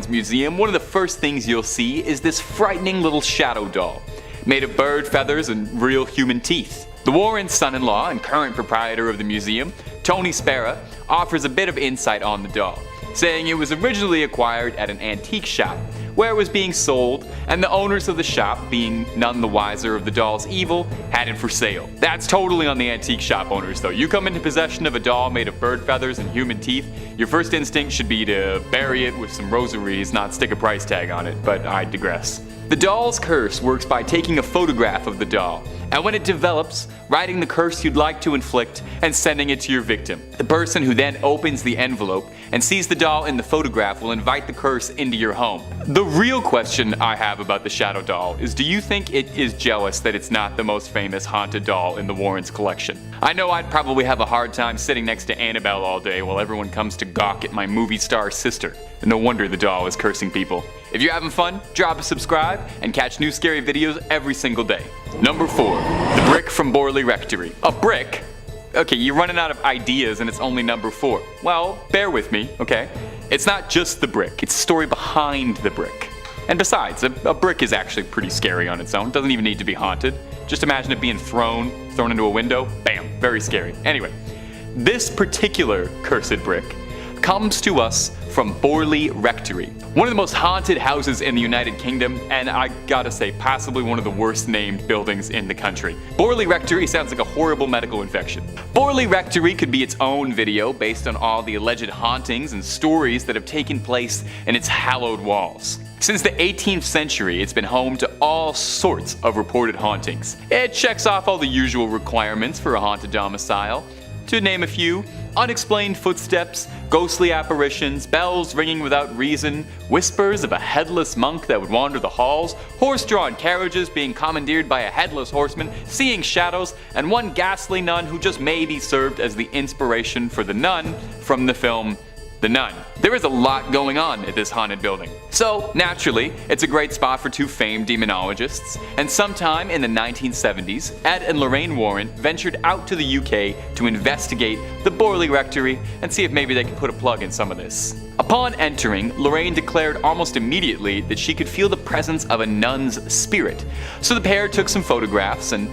museum, one of the first things you'll see is this frightening little shadow doll, made of bird feathers and real human teeth. The Warrens' son-in-law and current proprietor of the museum, Tony Spera, offers a bit of insight on the doll, saying it was originally acquired at an antique shop, where it was being sold, and the owners of the shop, being none the wiser of the doll's evil, had it for sale. That's totally on the antique shop owners though. You come into possession of a doll made of bird feathers and human teeth, your first instinct should be to bury it with some rosaries, not stick a price tag on it, but I digress. The doll's curse works by taking a photograph of the doll, and when it develops, writing the curse you'd like to inflict and sending it to your victim. The person who then opens the envelope and sees the doll in the photograph will invite the curse into your home. The real question I have about the shadow doll is, do you think it is jealous that it's not the most famous haunted doll in the Warrens' collection? I know I'd probably have a hard time sitting next to Annabelle all day while everyone comes to gawk at my movie star sister. No wonder the doll is cursing people. If you're having fun, drop a subscribe and catch new scary videos every single day. Number 4. The brick from Borley Rectory. A brick? Okay, you're running out of ideas and it's only number 4. Well, bear with me, okay? It's not just the brick, it's the story behind the brick. And besides, a brick is actually pretty scary on its own. It doesn't even need to be haunted. Just imagine it being thrown into a window. Bam, very scary. Anyway, this particular cursed brick comes to us from Borley Rectory, one of the most haunted houses in the United Kingdom, and I gotta say, possibly one of the worst named buildings in the country. Borley Rectory sounds like a horrible medical infection. Borley Rectory could be its own video based on all the alleged hauntings and stories that have taken place in its hallowed walls. Since the 18th century, it's been home to all sorts of reported hauntings. It checks off all the usual requirements for a haunted domicile. To name a few: unexplained footsteps, ghostly apparitions, bells ringing without reason, whispers of a headless monk that would wander the halls, horse-drawn carriages being commandeered by a headless horseman, seeing shadows, and one ghastly nun who just maybe served as the inspiration for the nun from the film The Nun. There is a lot going on at this haunted building. So, naturally, it's a great spot for two famed demonologists, and sometime in the 1970s, Ed and Lorraine Warren ventured out to the UK to investigate the Borley Rectory and see if maybe they could put a plug in some of this. Upon entering, Lorraine declared almost immediately that she could feel the presence of a nun's spirit. So the pair took some photographs, and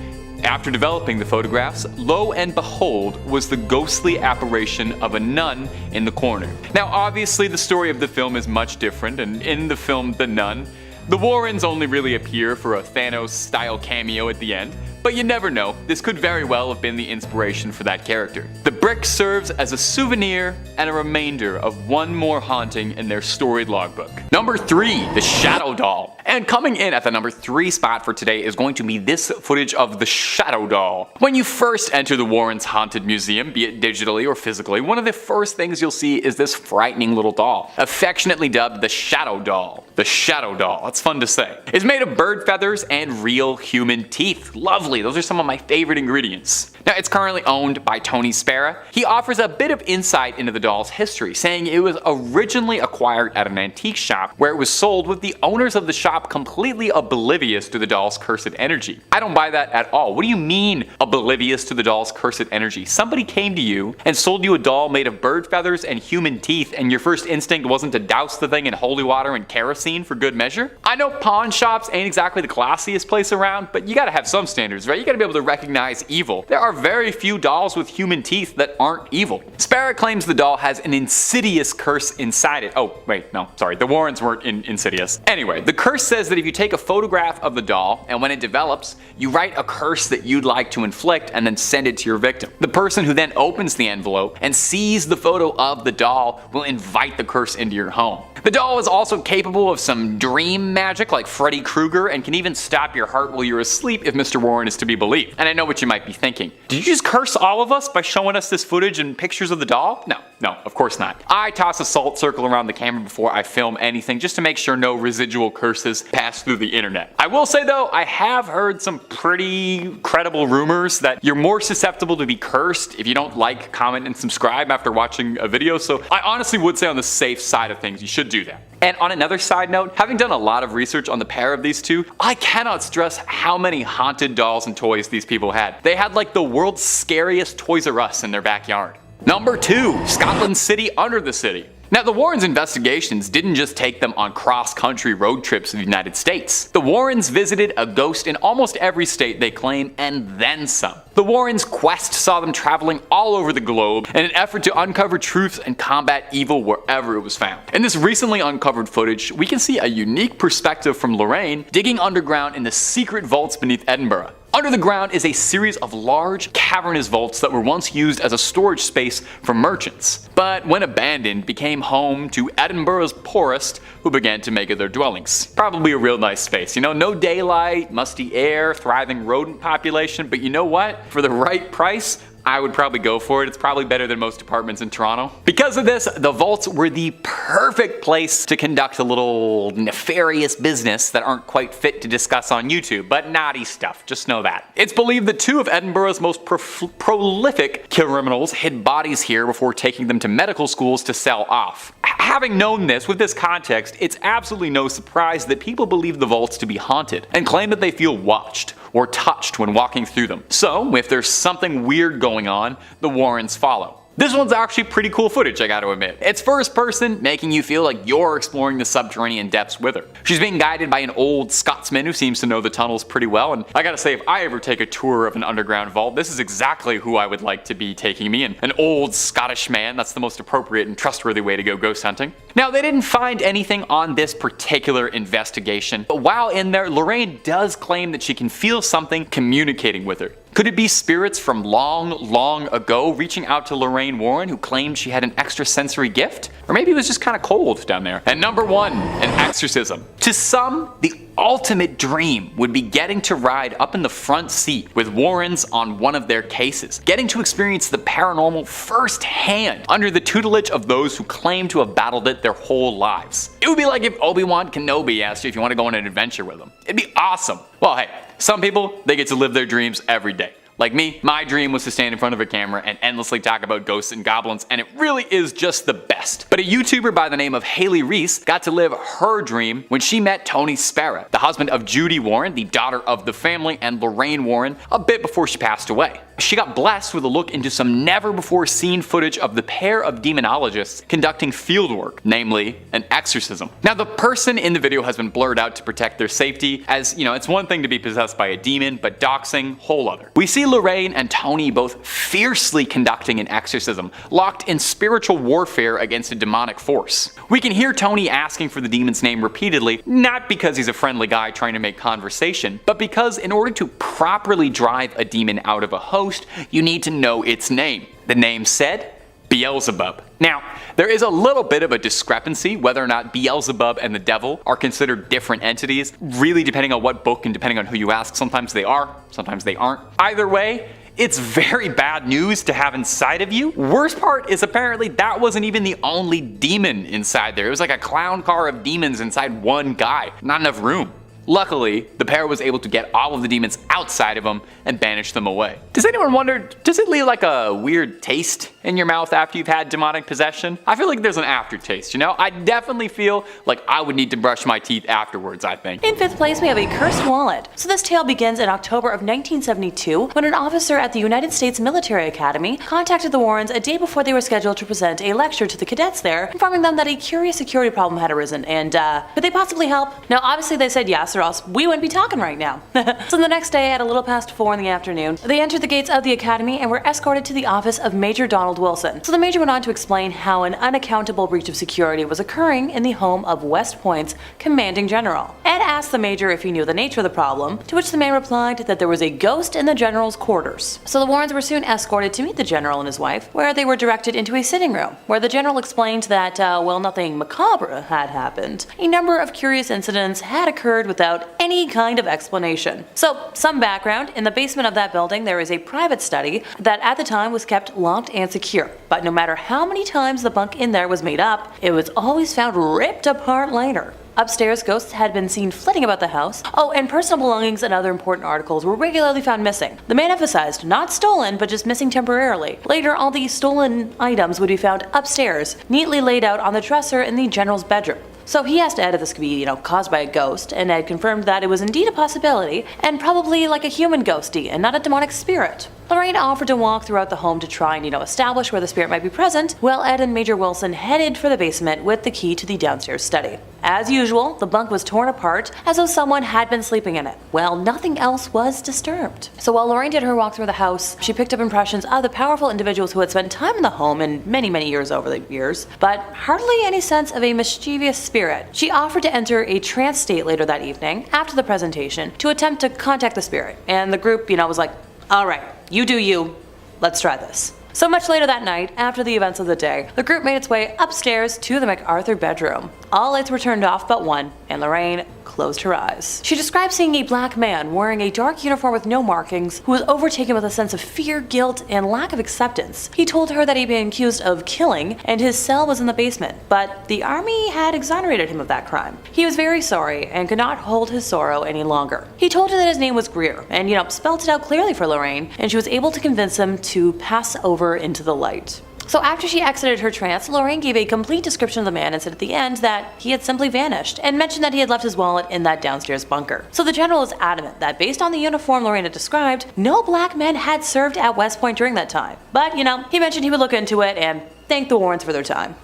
after developing the photographs, lo and behold was the ghostly apparition of a nun in the corner. Now obviously the story of the film is much different, and in the film The Nun, the Warrens only really appear for a Thanos-style cameo at the end, but you never know, this could very well have been the inspiration for that character. The brick serves as a souvenir and a remainder of one more haunting in their storied logbook. Number 3, the Shadow Doll. And coming in at the number 3 spot for today is going to be this footage of the Shadow Doll. When you first enter the Warrens' Haunted Museum, be it digitally or physically, one of the first things you'll see is this frightening little doll, affectionately dubbed the Shadow Doll. The Shadow Doll, that's fun to say. It's made of bird feathers and real human teeth. Lovely, those are some of my favorite ingredients. Now, it's currently owned by Tony Spera. He offers a bit of insight into the doll's history, saying it was originally acquired at an antique shop where it was sold with the owners of the shop completely oblivious to the doll's cursed energy. I don't buy that at all. What do you mean oblivious to the doll's cursed energy? Somebody came to you and sold you a doll made of bird feathers and human teeth, and your first instinct wasn't to douse the thing in holy water and kerosene for good measure? I know pawn shops ain't exactly the classiest place around, but you gotta have some standards, right? You gotta be able to recognize evil. There are very few dolls with human teeth that aren't evil. Spera claims the doll has an insidious curse inside it. Oh, wait, no, sorry, the Warrens weren't insidious. Anyway, the curse says that if you take a photograph of the doll, and when it develops, you write a curse that you'd like to inflict and then send it to your victim. The person who then opens the envelope and sees the photo of the doll will invite the curse into your home. The doll is also capable of some dream magic like Freddy Krueger, and can even stop your heart while you're asleep if Mr. Warren is to be believed. And I know what you might be thinking. Did you just curse all of us by showing us this footage and pictures of the doll? No, of course not. I toss a salt circle around the camera before I film anything just to make sure no residual curses pass through the internet. I will say though, I have heard some pretty credible rumors that you're more susceptible to be cursed if you don't like, comment, and subscribe after watching a video, so I honestly would say on the safe side of things, you should do that. And on another side note, having done a lot of research on the pair of these two, I cannot stress how many haunted dolls and toys these people had. They had like the world's scariest Toys R Us in their backyard. Number 2, Scotland City under the city. Now, the Warrens' investigations didn't just take them on cross-country road trips to the United States. The Warrens visited a ghost in almost every state they claim, and then some. The Warrens' quest saw them traveling all over the globe in an effort to uncover truth and combat evil wherever it was found. In this recently uncovered footage, we can see a unique perspective from Lorraine digging underground in the secret vaults beneath Edinburgh. Under the ground is a series of large, cavernous vaults that were once used as a storage space for merchants, but when abandoned became home to Edinburgh's poorest, who began to make it their dwellings. Probably a real nice space, you know, no daylight, musty air, thriving rodent population, but you know what? For the right price, I would probably go for it. It's probably better than most apartments in Toronto. Because of this, the vaults were the perfect place to conduct a little nefarious business that aren't quite fit to discuss on YouTube, but naughty stuff, just know that. It's believed that two of Edinburgh's most prolific criminals hid bodies here before taking them to medical schools to sell off. Having known this, with this context, it's absolutely no surprise that people believe the vaults to be haunted and claim that they feel watched or touched when walking through them. So, if there's something weird going on, the Warrens follow. This one's actually pretty cool footage, I gotta admit. It's first person, making you feel like you're exploring the subterranean depths with her. She's being guided by an old Scotsman who seems to know the tunnels pretty well, and I gotta say, if I ever take a tour of an underground vault, this is exactly who I would like to be taking me, and an old Scottish man. That's the most appropriate and trustworthy way to go ghost hunting. Now, they didn't find anything on this particular investigation, but while in there, Lorraine does claim that she can feel something communicating with her. Could it be spirits from long ago reaching out to Lorraine Warren, who claimed she had an extrasensory gift? Or maybe it was just kind of cold down there. And number one, an exorcism. To some, the ultimate dream would be getting to ride up in the front seat with Warrens on one of their cases, getting to experience the paranormal firsthand under the tutelage of those who claim to have battled it their whole lives. It would be like if Obi-Wan Kenobi asked you if you want to go on an adventure with him. It'd be awesome. Well, hey, some people, they get to live their dreams every day. Like me, my dream was to stand in front of a camera and endlessly talk about ghosts and goblins, and it really is just the best. But a YouTuber by the name of Haley Reese got to live her dream when she met Tony Spera, the husband of Judy Warren, the daughter of the family, and Lorraine Warren, a bit before she passed away. She got blessed with a look into some never-before-seen footage of the pair of demonologists conducting fieldwork, namely an exorcism. Now, the person in the video has been blurred out to protect their safety, as, you know, it's one thing to be possessed by a demon, but doxing, whole other. We see Lorraine and Tony both fiercely conducting an exorcism, locked in spiritual warfare against a demonic force. We can hear Tony asking for the demon's name repeatedly, not because he's a friendly guy trying to make conversation, but because in order to properly drive a demon out of a host, you need to know its name. The name said, Beelzebub. Now, there is a little bit of a discrepancy whether or not Beelzebub and the devil are considered different entities, really depending on what book and depending on who you ask. Sometimes they are, sometimes they aren't. Either way, it's very bad news to have inside of you. Worst part is apparently that wasn't even the only demon inside there. It was like a clown car of demons inside one guy. Not enough room. Luckily, the pair was able to get all of the demons outside of them and banish them away. Does anyone wonder, does it leave like a weird taste in your mouth after you've had demonic possession? I feel like there's an aftertaste, you know? I definitely feel like I would need to brush my teeth afterwards, I think. In fifth place, we have a cursed wallet. So this tale begins in October of 1972 when an officer at the United States Military Academy contacted the Warrens a day before they were scheduled to present a lecture to the cadets there, informing them that a curious security problem had arisen and, could they possibly help? Now, obviously they said yes, or else we wouldn't be talking right now. So the next day at a little past 4 in the afternoon, they entered the gates of the academy and were escorted to the office of Major Donald Wilson. So the Major went on to explain how an unaccountable breach of security was occurring in the home of West Point's commanding general. Ed asked the Major if he knew the nature of the problem, to which the man replied that there was a ghost in the general's quarters. So the Warrens were soon escorted to meet the general and his wife, where they were directed into a sitting room, where the general explained that, while nothing macabre had happened, a number of curious incidents had occurred without any kind of explanation. So, some background, in the basement of that building there is a private study that at the time was kept locked and secure, but no matter how many times the bunk in there was made up, it was always found ripped apart later. Upstairs, ghosts had been seen flitting about the house. Oh, and personal belongings and other important articles were regularly found missing. The man emphasized not stolen, but just missing temporarily. Later, all these stolen items would be found upstairs, neatly laid out on the dresser in the general's bedroom. So he asked Ed if this could be, caused by a ghost, and Ed confirmed that it was indeed a possibility, and probably like a human ghosty and not a demonic spirit. Lorraine offered to walk throughout the home to try and, establish where the spirit might be present, while Ed and Major Wilson headed for the basement with the key to the downstairs study. As usual, the bunk was torn apart as though someone had been sleeping in it, while nothing else was disturbed. So while Lorraine did her walk through the house, she picked up impressions of the powerful individuals who had spent time in the home in many years over the years, but hardly any sense of a mischievous spirit. She offered to enter a trance state later that evening, after the presentation, to attempt to contact the spirit, and the group, was like, alright, you do you, let's try this. So much later that night, after the events of the day, the group made its way upstairs to the MacArthur bedroom. All lights were turned off but one, and Lorraine closed her eyes. She described seeing a black man wearing a dark uniform with no markings, who was overtaken with a sense of fear, guilt, and lack of acceptance. He told her that he'd been accused of killing, and his cell was in the basement, but the army had exonerated him of that crime. He was very sorry, and could not hold his sorrow any longer. He told her that his name was Greer, and spelled it out clearly for Lorraine, and she was able to convince him to pass over into the light. So after she exited her trance, Lorraine gave a complete description of the man and said at the end that he had simply vanished, and mentioned that he had left his wallet in that downstairs bunker. So the general is adamant that based on the uniform Lorraine had described, no black men had served at West Point during that time. But, he mentioned he would look into it and thank the Warrens for their time.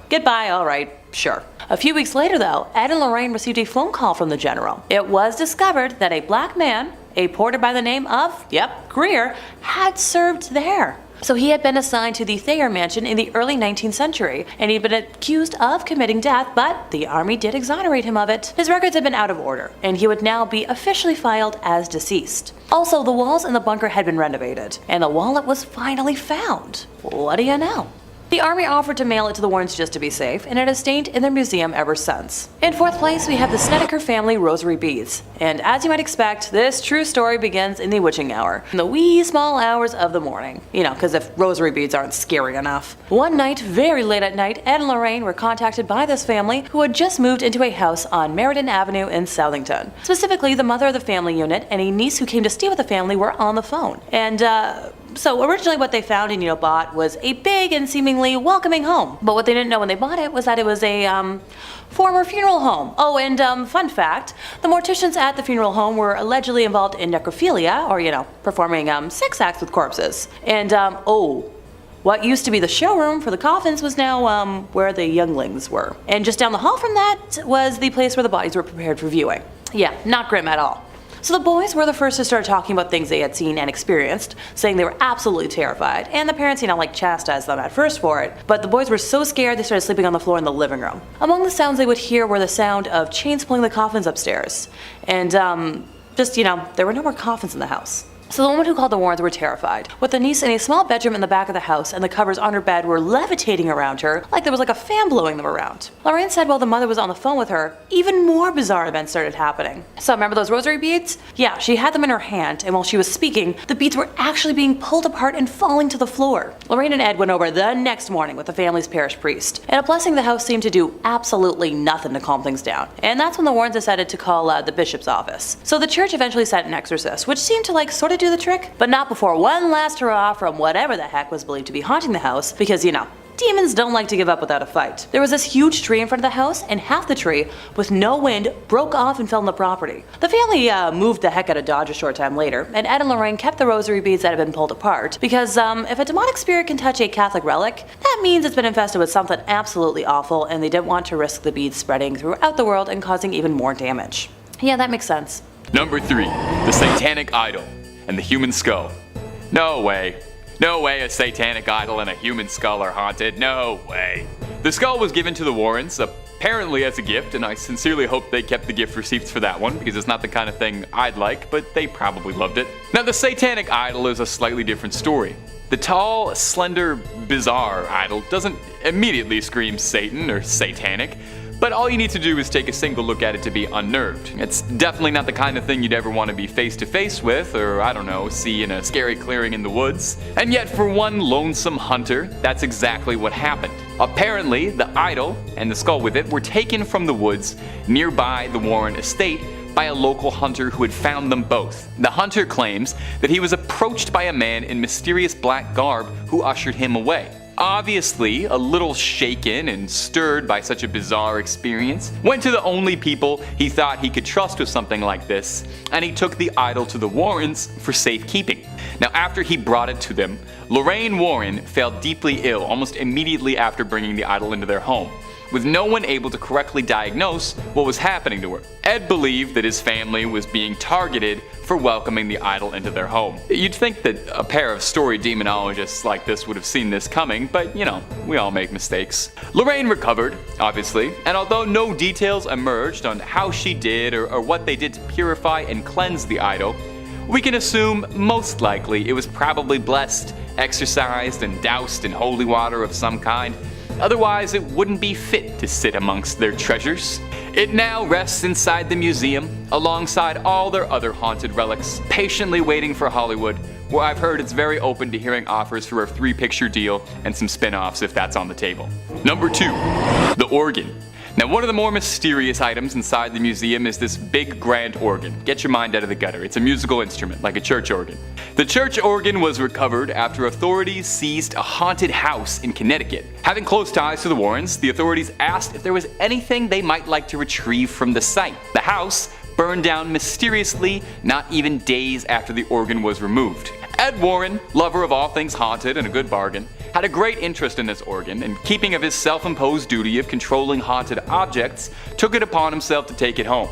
Goodbye, alright, sure. A few weeks later though, Ed and Lorraine received a phone call from the general. It was discovered that a black man, a porter by the name of, Greer, had served there. So he had been assigned to the Thayer mansion in the early 19th century, and he'd been accused of committing death, but the army did exonerate him of it. His records had been out of order, and he would now be officially filed as deceased. Also, the walls in the bunker had been renovated, and the wallet was finally found. What do you know? The army offered to mail it to the Warrens just to be safe, and it has stayed in their museum ever since. In fourth place, we have the Snedeker family rosary beads. And as you might expect, this true story begins in the witching hour, in the wee small hours of the morning. Because if rosary beads aren't scary enough. One night, very late at night, Ed and Lorraine were contacted by this family who had just moved into a house on Meriden Avenue in Southington. Specifically, the mother of the family unit and a niece who came to stay with the family were on the phone. And, so originally what they found and bought was a big and seemingly welcoming home. But what they didn't know when they bought it was that it was a former funeral home. Oh, and fun fact, the morticians at the funeral home were allegedly involved in necrophilia, or performing sex acts with corpses. And what used to be the showroom for the coffins was now where the younglings were. And just down the hall from that was the place where the bodies were prepared for viewing. Yeah, not grim at all. So the boys were the first to start talking about things they had seen and experienced, saying they were absolutely terrified, and the parents, chastised them at first for it, but the boys were so scared they started sleeping on the floor in the living room. Among the sounds they would hear were the sound of chains pulling the coffins upstairs, and there were no more coffins in the house. So the woman who called the Warrens were terrified, with the niece in a small bedroom in the back of the house, and the covers on her bed were levitating around her like there was a fan blowing them around. Lorraine said while the mother was on the phone with her, even more bizarre events started happening. So remember those rosary beads? Yeah, she had them in her hand, and while she was speaking, the beads were actually being pulled apart and falling to the floor. Lorraine and Ed went over the next morning with the family's parish priest, and a blessing the house seemed to do absolutely nothing to calm things down. And that's when the Warrens decided to call the bishop's office. So the church eventually sent an exorcist, which seemed to sort of do the trick, but not before one last hurrah from whatever the heck was believed to be haunting the house, because demons don't like to give up without a fight. There was this huge tree in front of the house, and half the tree, with no wind, broke off and fell on the property. The family moved the heck out of Dodge a short time later, and Ed and Lorraine kept the rosary beads that had been pulled apart, because if a demonic spirit can touch a Catholic relic, that means it's been infested with something absolutely awful, and they didn't want to risk the beads spreading throughout the world and causing even more damage. Yeah, that makes sense. Number 3. The Satanic Idol and the Human Skull. No way. No way a satanic idol and a human skull are haunted. No way. The skull was given to the Warrens, apparently as a gift, and I sincerely hope they kept the gift receipts for that one, because it's not the kind of thing I'd like, but they probably loved it. Now, the satanic idol is a slightly different story. The tall, slender, bizarre idol doesn't immediately scream Satan or satanic, but all you need to do is take a single look at it to be unnerved. It's definitely not the kind of thing you'd ever want to be face to face with, or I don't know, see in a scary clearing in the woods. And yet for one lonesome hunter, that's exactly what happened. Apparently, the idol and the skull with it were taken from the woods nearby the Warren estate by a local hunter who had found them both. The hunter claims that he was approached by a man in mysterious black garb who ushered him away. Obviously, a little shaken and stirred by such a bizarre experience, went to the only people he thought he could trust with something like this, and he took the idol to the Warrens for safekeeping. Now, after he brought it to them, Lorraine Warren fell deeply ill almost immediately after bringing the idol into their home, with no one able to correctly diagnose what was happening to her. Ed believed that his family was being targeted for welcoming the idol into their home. You'd think that a pair of story demonologists like this would have seen this coming, but you know, we all make mistakes. Lorraine recovered, obviously, and although no details emerged on how she did or what they did to purify and cleanse the idol, we can assume most likely it was probably blessed, exorcised, and doused in holy water of some kind. Otherwise, it wouldn't be fit to sit amongst their treasures. It now rests inside the museum, alongside all their other haunted relics, patiently waiting for Hollywood, where I've heard it's very open to hearing offers for a 3-picture deal and some spin-offs if that's on the table. Number 2. The organ. Now, one of the more mysterious items inside the museum is this big grand organ. Get your mind out of the gutter. It's a musical instrument, like a church organ. The church organ was recovered after authorities seized a haunted house in Connecticut. Having close ties to the Warrens, the authorities asked if there was anything they might like to retrieve from the site. The house burned down mysteriously not even days after the organ was removed. Ed Warren, lover of all things haunted and a good bargain, had a great interest in this organ, and keeping of his self-imposed duty of controlling haunted objects, took it upon himself to take it home.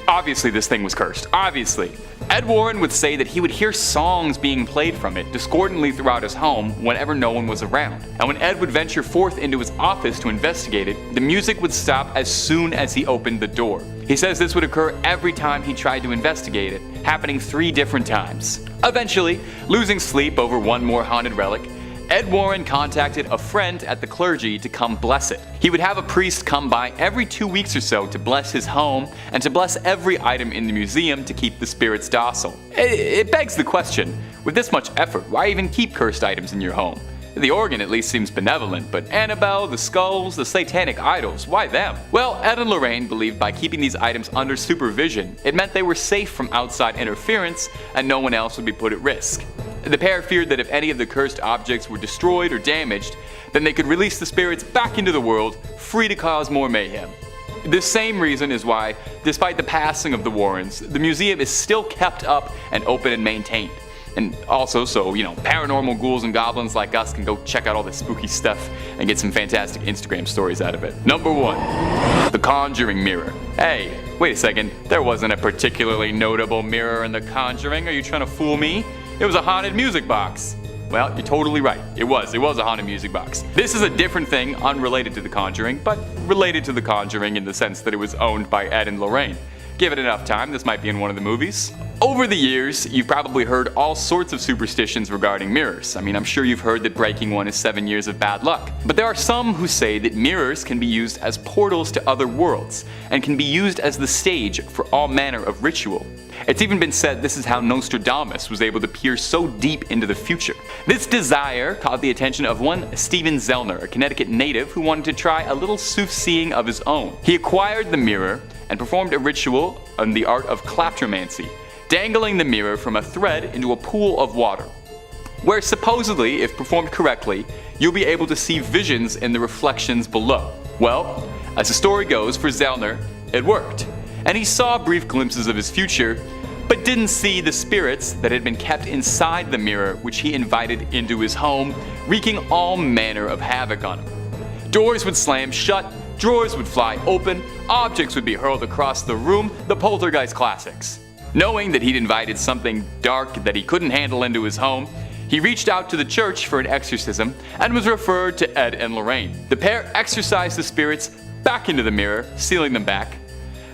Obviously this thing was cursed, obviously. Ed Warren would say that he would hear songs being played from it discordantly throughout his home whenever no one was around. And when Ed would venture forth into his office to investigate it, the music would stop as soon as he opened the door. He says this would occur every time he tried to investigate it, happening 3 different times. Eventually, losing sleep over one more haunted relic, Ed Warren contacted a friend at the clergy to come bless it. He would have a priest come by every 2 weeks or so to bless his home and to bless every item in the museum to keep the spirits docile. It begs the question, with this much effort, why even keep cursed items in your home? The organ at least seems benevolent, but Annabelle, the skulls, the satanic idols, why them? Well, Ed and Lorraine believed by keeping these items under supervision, it meant they were safe from outside interference and no one else would be put at risk. The pair feared that if any of the cursed objects were destroyed or damaged, then they could release the spirits back into the world, free to cause more mayhem. This same reason is why, despite the passing of the Warrens, the museum is still kept up and open and maintained. And also so, paranormal ghouls and goblins like us can go check out all this spooky stuff and get some fantastic Instagram stories out of it. Number 1. The Conjuring mirror. Hey, wait a second, there wasn't a particularly notable mirror in The Conjuring. Are you trying to fool me? It was a haunted music box. Well, you're totally right. It was a haunted music box. This is a different thing, unrelated to The Conjuring, but related to The Conjuring in the sense that it was owned by Ed and Lorraine. Give it enough time, this might be in one of the movies. Over the years, you've probably heard all sorts of superstitions regarding mirrors. I'm sure you've heard that breaking one is 7 years of bad luck. But there are some who say that mirrors can be used as portals to other worlds, and can be used as the stage for all manner of ritual. It's even been said this is how Nostradamus was able to peer so deep into the future. This desire caught the attention of one Stephen Zellner, a Connecticut native who wanted to try a little soothsaying of his own. He acquired the mirror and performed a ritual on the art of kleptomancy, dangling the mirror from a thread into a pool of water, where supposedly, if performed correctly, you'll be able to see visions in the reflections below. Well, as the story goes, for Zellner, it worked, and he saw brief glimpses of his future, but didn't see the spirits that had been kept inside the mirror which he invited into his home, wreaking all manner of havoc on him. Doors would slam shut, drawers would fly open, objects would be hurled across the room, the poltergeist classics. Knowing that he'd invited something dark that he couldn't handle into his home, he reached out to the church for an exorcism and was referred to Ed and Lorraine. The pair exorcised the spirits back into the mirror, sealing them back.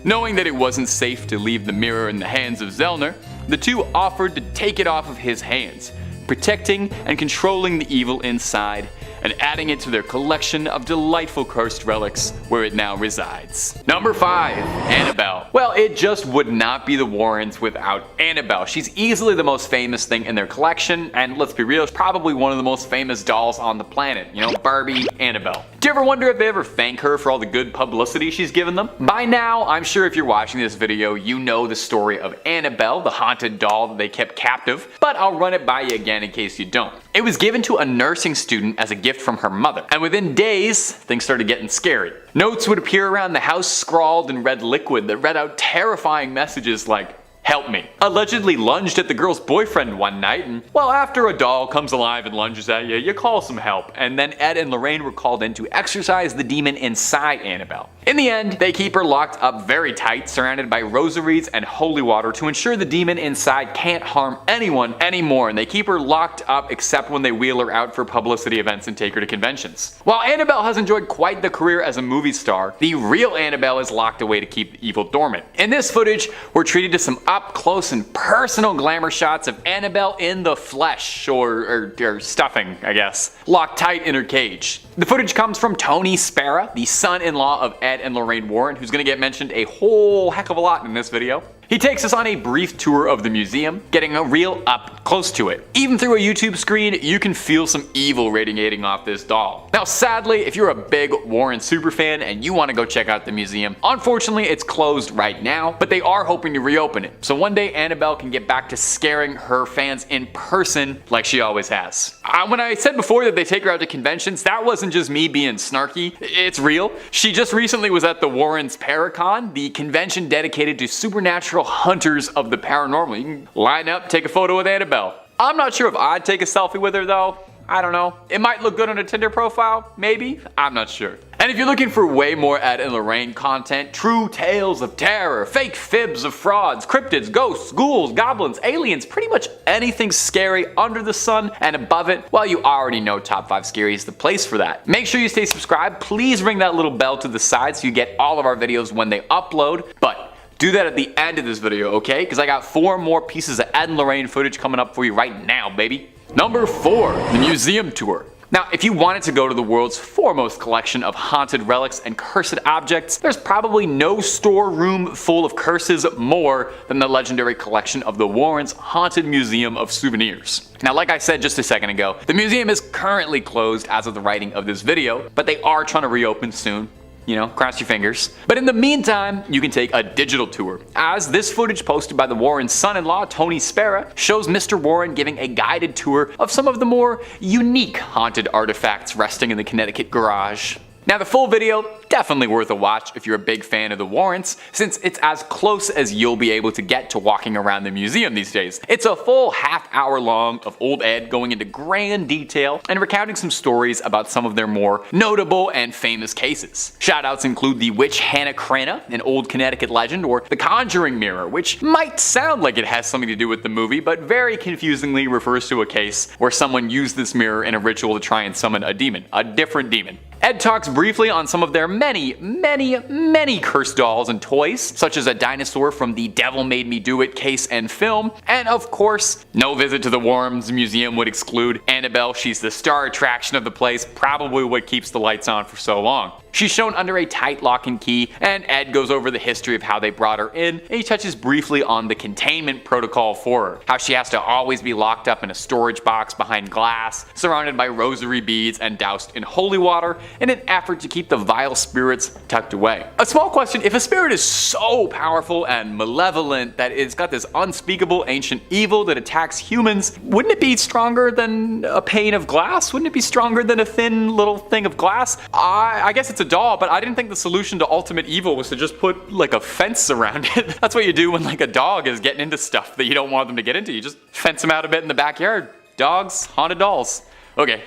Knowing that it wasn't safe to leave the mirror in the hands of Zellner, the two offered to take it off of his hands, protecting and controlling the evil inside, and adding it to their collection of delightful cursed relics where it now resides. Number 5. Annabelle. Well, it just would not be the Warrens without Annabelle. She's easily the most famous thing in their collection, and let's be real, probably one of the most famous dolls on the planet. You know, Barbie, Annabelle. Do you ever wonder if they ever thank her for all the good publicity she's given them? By now, I'm sure if you're watching this video, you know the story of Annabelle, the haunted doll that they kept captive, but I'll run it by you again in case you don't. It was given to a nursing student as a gift from her mother, and within days, things started getting scary. Notes would appear around the house scrawled in red liquid that read out terrifying messages like, "Help me." Allegedly lunged at the girl's boyfriend one night, and well, after a doll comes alive and lunges at you, you call some help, and then Ed and Lorraine were called in to exorcise the demon inside Annabelle. In the end, they keep her locked up very tight, surrounded by rosaries and holy water to ensure the demon inside can't harm anyone anymore, and they keep her locked up except when they wheel her out for publicity events and take her to conventions. While Annabelle has enjoyed quite the career as a movie star, the real Annabelle is locked away to keep the evil dormant. In this footage, we're treated to some up close and personal glamour shots of Annabelle in the flesh, or stuffing, I guess, locked tight in her cage. The footage comes from Tony Spera, the son-in-law of Ed and Lorraine Warren, who's gonna get mentioned a whole heck of a lot in this video. He takes us on a brief tour of the museum, getting a real up close to it. Even through a YouTube screen, you can feel some evil radiating off this doll. Now sadly, if you're a big Warren superfan and you want to go check out the museum, unfortunately it's closed right now, but they are hoping to reopen it. So one day Annabelle can get back to scaring her fans in person like she always has. When I said before that they take her out to conventions, that wasn't just me being snarky, it's real. She just recently was at the Warrens Paracon, the convention dedicated to supernatural hunters of the paranormal. You can line up, take a photo with Annabelle. I'm not sure if I'd take a selfie with her though. I don't know. It might look good on a Tinder profile, maybe? I'm not sure. And if you're looking for way more Ed and Lorraine content, true tales of terror, fake fibs of frauds, cryptids, ghosts, ghouls, goblins, aliens, pretty much anything scary under the sun and above it, well, you already know Top 5 Scary is the place for that. Make sure you stay subscribed. Please ring that little bell to the side so you get all of our videos when they upload. But do that at the end of this video, okay? Because I got 4 more pieces of Ed and Lorraine footage coming up for you right now, baby. Number 4, the museum tour. Now, if you wanted to go to the world's foremost collection of haunted relics and cursed objects, there's probably no storeroom full of curses more than the legendary collection of the Warrens' Haunted Museum of Souvenirs. Now, like I said just a second ago, the museum is currently closed as of the writing of this video, but they are trying to reopen soon. You know, cross your fingers. But in the meantime, you can take a digital tour, as this footage posted by the Warren's son-in-law, Tony Spera, shows Mr. Warren giving a guided tour of some of the more unique haunted artifacts resting in the Connecticut garage. Now the full video, definitely worth a watch if you're a big fan of the Warrens, since it's as close as you'll be able to get to walking around the museum these days. It's a full half-hour long of old Ed going into grand detail and recounting some stories about some of their more notable and famous cases. Shoutouts include the witch Hannah Cranna, an old Connecticut legend, or the Conjuring mirror, which might sound like it has something to do with the movie, but very confusingly refers to a case where someone used this mirror in a ritual to try and summon a demon, a different demon. Ed talks briefly on some of their many cursed dolls and toys, such as a dinosaur from the Devil Made Me Do It case and film, and of course, no visit to the Warrens Museum would exclude Annabelle. She's the star attraction of the place, probably what keeps the lights on for so long. She's shown under a tight lock and key, and Ed goes over the history of how they brought her in, and he touches briefly on the containment protocol for her, how she has to always be locked up in a storage box behind glass, surrounded by rosary beads and doused in holy water, in an effort to keep the vile spirits tucked away. A small question: if a spirit is so powerful and malevolent that it's got this unspeakable ancient evil that attacks humans, wouldn't it be stronger than a pane of glass? Wouldn't it be stronger than a thin little thing of glass? I guess it's a doll, but I didn't think the solution to ultimate evil was to just put like a fence around it. That's what you do when like a dog is getting into stuff that you don't want them to get into. You just fence them out a bit in the backyard. Dogs, haunted dolls. Okay.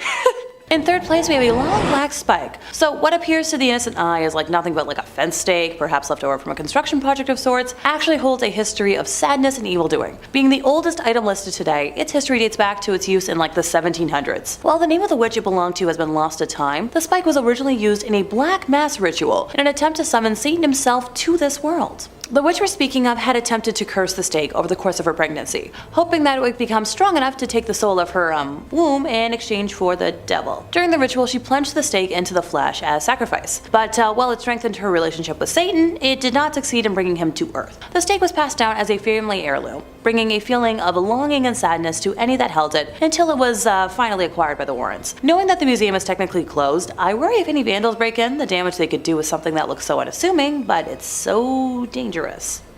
In third place, we have a long black spike. So what appears to the innocent eye is like nothing but like a fence stake, perhaps left over from a construction project of sorts, actually holds a history of sadness and evildoing. Being the oldest item listed today, its history dates back to its use in like the 1700s. While the name of the witch it belonged to has been lost to time, the spike was originally used in a black mass ritual in an attempt to summon Satan himself to this world. The witch we're speaking of had attempted to curse the stake over the course of her pregnancy, hoping that it would become strong enough to take the soul of her womb in exchange for the devil. During the ritual, she plunged the stake into the flesh as sacrifice, but while it strengthened her relationship with Satan, it did not succeed in bringing him to earth. The stake was passed down as a family heirloom, bringing a feeling of longing and sadness to any that held it until it was finally acquired by the Warrens. Knowing that the museum is technically closed, I worry if any vandals break in, the damage they could do with something that looks so unassuming, but it's so dangerous.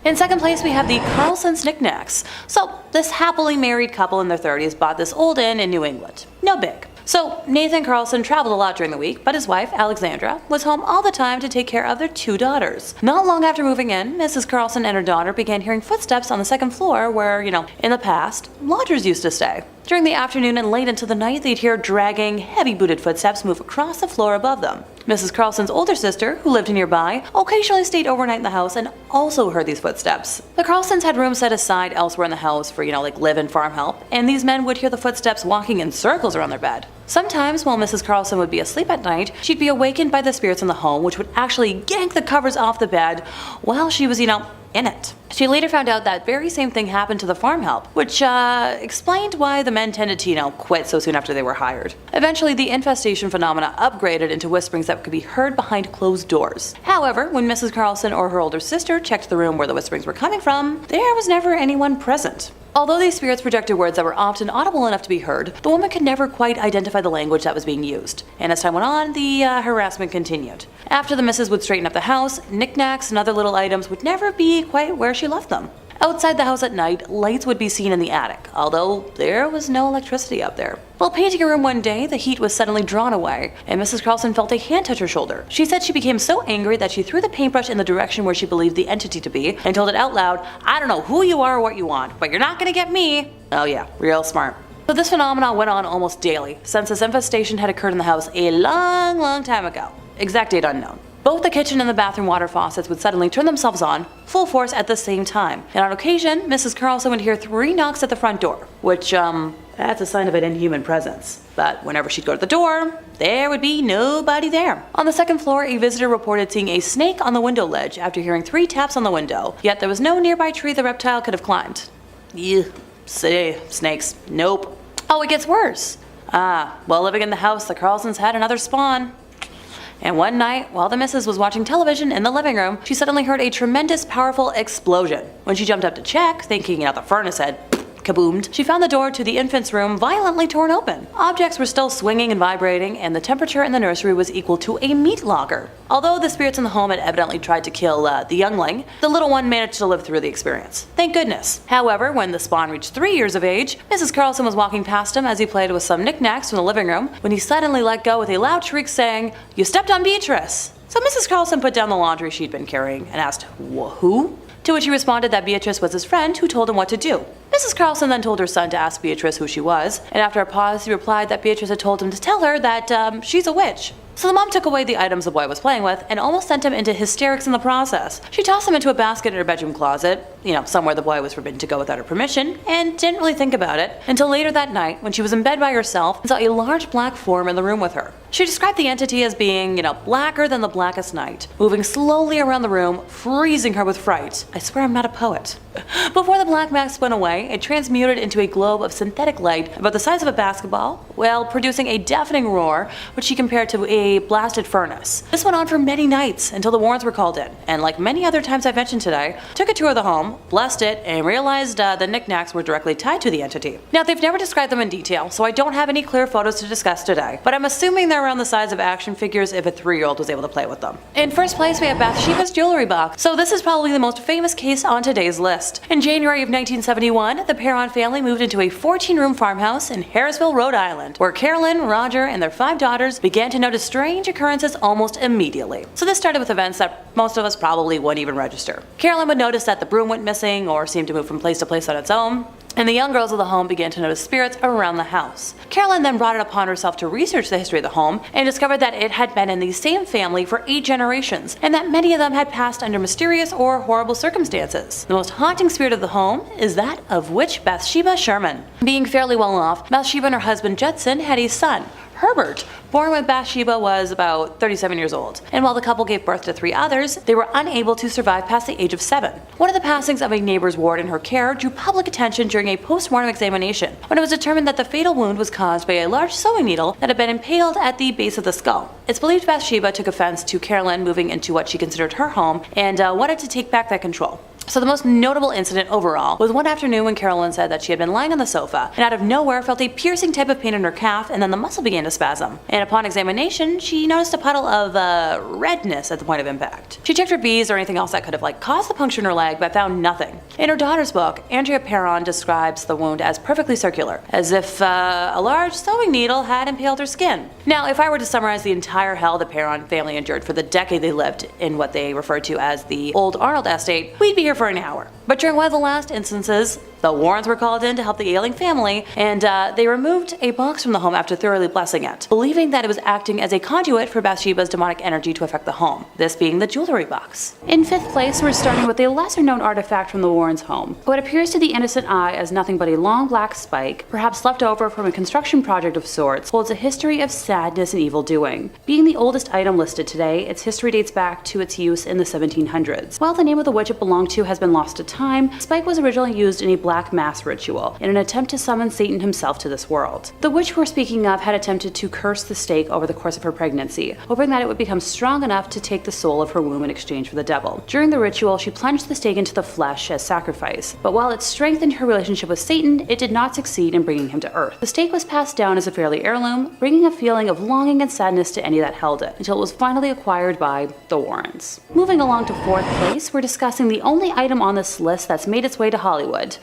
In second place, we have the Carlson's knick-knacks. So, this happily married couple in their 30s bought this old inn in New England. No big. So, Nathan Carlson traveled a lot during the week, but his wife, Alexandra, was home all the time to take care of their 2 daughters. Not long after moving in, Mrs. Carlson and her daughter began hearing footsteps on the second floor where, in the past, lodgers used to stay. During the afternoon and late into the night, they'd hear dragging, heavy-booted footsteps move across the floor above them. Mrs. Carlson's older sister, who lived nearby, occasionally stayed overnight in the house and also heard these footsteps. The Carlsons had room set aside elsewhere in the house for, like live-in farm help, and these men would hear the footsteps walking in circles around their bed. Sometimes, while Mrs. Carlson would be asleep at night, she'd be awakened by the spirits in the home, which would actually yank the covers off the bed while she was, in it. She later found out that very same thing happened to the farm help, which explained why the men tended to, quit so soon after they were hired. Eventually, the infestation phenomena upgraded into whisperings that could be heard behind closed doors. However, when Mrs. Carlson or her older sister checked the room where the whisperings were coming from, there was never anyone present. Although these spirits projected words that were often audible enough to be heard, the woman could never quite identify the language that was being used. And as time went on, the harassment continued. After the missus would straighten up the house, knickknacks and other little items would never be quite where she left them. Outside the house at night, lights would be seen in the attic, although there was no electricity up there. While painting a room one day, the heat was suddenly drawn away, and Mrs. Carlson felt a hand touch her shoulder. She said she became so angry that she threw the paintbrush in the direction where she believed the entity to be, and told it out loud, "I don't know who you are or what you want, but you're not gonna get me." Oh yeah, real smart. So this phenomenon went on almost daily, since this infestation had occurred in the house a long time ago. Exact date unknown. Both the kitchen and the bathroom water faucets would suddenly turn themselves on, full force at the same time. And on occasion, Mrs. Carlson would hear 3 knocks at the front door, which, that's a sign of an inhuman presence. But whenever she'd go to the door, there would be nobody there. On the second floor, a visitor reported seeing a snake on the window ledge after hearing 3 taps on the window, yet there was no nearby tree the reptile could have climbed. Ew, snakes, nope. Oh, it gets worse. While living in the house, the Carlsons had another spawn. And one night, while the missus was watching television in the living room, she suddenly heard a tremendous, powerful explosion. When she jumped up to check, thinking the furnace had kaboomed, she found the door to the infant's room violently torn open. Objects were still swinging and vibrating, and the temperature in the nursery was equal to a meat locker. Although the spirits in the home had evidently tried to kill the youngling, the little one managed to live through the experience. Thank goodness. However, when the spawn reached 3 years of age, Mrs. Carlson was walking past him as he played with some knickknacks from the living room, when he suddenly let go with a loud shriek saying, "You stepped on Beatrice!" So Mrs. Carlson put down the laundry she'd been carrying and asked, "Who?" To which he responded that Beatrice was his friend who told him what to do. Mrs. Carlson then told her son to ask Beatrice who she was, and after a pause he replied that Beatrice had told him to tell her that she's a witch. So the mom took away the items the boy was playing with and almost sent him into hysterics in the process. She tossed him into a basket in her bedroom closet, somewhere the boy was forbidden to go without her permission, and didn't really think about it until later that night when she was in bed by herself and saw a large black form in the room with her. She described the entity as being, blacker than the blackest night, moving slowly around the room, freezing her with fright. I swear I'm not a poet. Before the black mask went away, it transmuted into a globe of synthetic light about the size of a basketball, while producing a deafening roar, which she compared to a blasted furnace. This went on for many nights until the Warrens were called in, and like many other times I've mentioned today, took a tour of the home, blessed it, and realized the knickknacks were directly tied to the entity. Now, they've never described them in detail, so I don't have any clear photos to discuss today, but I'm assuming they're around the size of action figures if a 3-year-old was able to play with them. In first place, we have Bathsheba's jewelry box. So this is probably the most famous case on today's list. In January of 1971, the Perron family moved into a 14-room farmhouse in Harrisville, Rhode Island, where Carolyn, Roger, and their 5 daughters began to notice strange occurrences almost immediately. So this started with events that most of us probably wouldn't even register. Carolyn would notice that the broom went missing or seemed to move from place to place on its own, and the young girls of the home began to notice spirits around the house. Carolyn then brought it upon herself to research the history of the home and discovered that it had been in the same family for 8 generations, and that many of them had passed under mysterious or horrible circumstances. The most haunting spirit of the home is that of witch Bathsheba Sherman. Being fairly well off, Bathsheba and her husband Judson had a son. Herbert, born when Bathsheba was about 37 years old. And while the couple gave birth to 3 others, they were unable to survive past the age of 7. One of the passings of a neighbor's ward in her care drew public attention during a post-mortem examination, when it was determined that the fatal wound was caused by a large sewing needle that had been impaled at the base of the skull. It's believed Bathsheba took offense to Carolyn moving into what she considered her home and wanted to take back that control. So the most notable incident overall was one afternoon when Carolyn said that she had been lying on the sofa and out of nowhere felt a piercing type of pain in her calf, and then the muscle began to spasm. And upon examination, she noticed a puddle of redness at the point of impact. She checked for bees or anything else that could have caused the puncture in her leg, but found nothing. In her daughter's book, Andrea Perron describes the wound as perfectly circular, as if a large sewing needle had impaled her skin. Now, if I were to summarize the entire hell the Perron family endured for the decade they lived in what they referred to as the Old Arnold Estate, we'd be here for an hour. But during one of the last instances, the Warrens were called in to help the ailing family, and they removed a box from the home after thoroughly blessing it, believing that it was acting as a conduit for Bathsheba's demonic energy to affect the home, this being the jewelry box. In 5th place, we're starting with a lesser-known artifact from the Warrens' home. What appears to the innocent eye as nothing but a long black spike, perhaps left over from a construction project of sorts, holds a history of sadness and evil doing. Being the oldest item listed today, its history dates back to its use in the 1700s. While the name of the witch it belonged to has been lost to time, spike was originally used in a black mass ritual in an attempt to summon Satan himself to this world. The witch we're speaking of had attempted to curse the stake over the course of her pregnancy, hoping that it would become strong enough to take the soul of her womb in exchange for the devil. During the ritual, she plunged the stake into the flesh as sacrifice, but while it strengthened her relationship with Satan, it did not succeed in bringing him to earth. The stake was passed down as a family heirloom, bringing a feeling of longing and sadness to any that held it, until it was finally acquired by the Warrens. Moving along to 4th place, we're discussing the only item on this list that's made its way to Hollywood: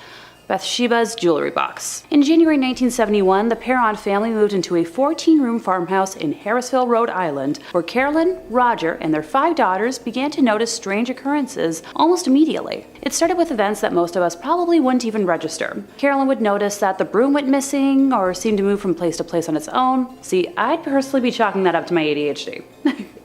Bathsheba's jewelry box. In January 1971, the Perron family moved into a 14-room farmhouse in Harrisville, Rhode Island, where Carolyn, Roger, and their 5 daughters began to notice strange occurrences almost immediately. It started with events that most of us probably wouldn't even register. Carolyn would notice that the broom went missing or seemed to move from place to place on its own. See, I'd personally be chalking that up to my ADHD.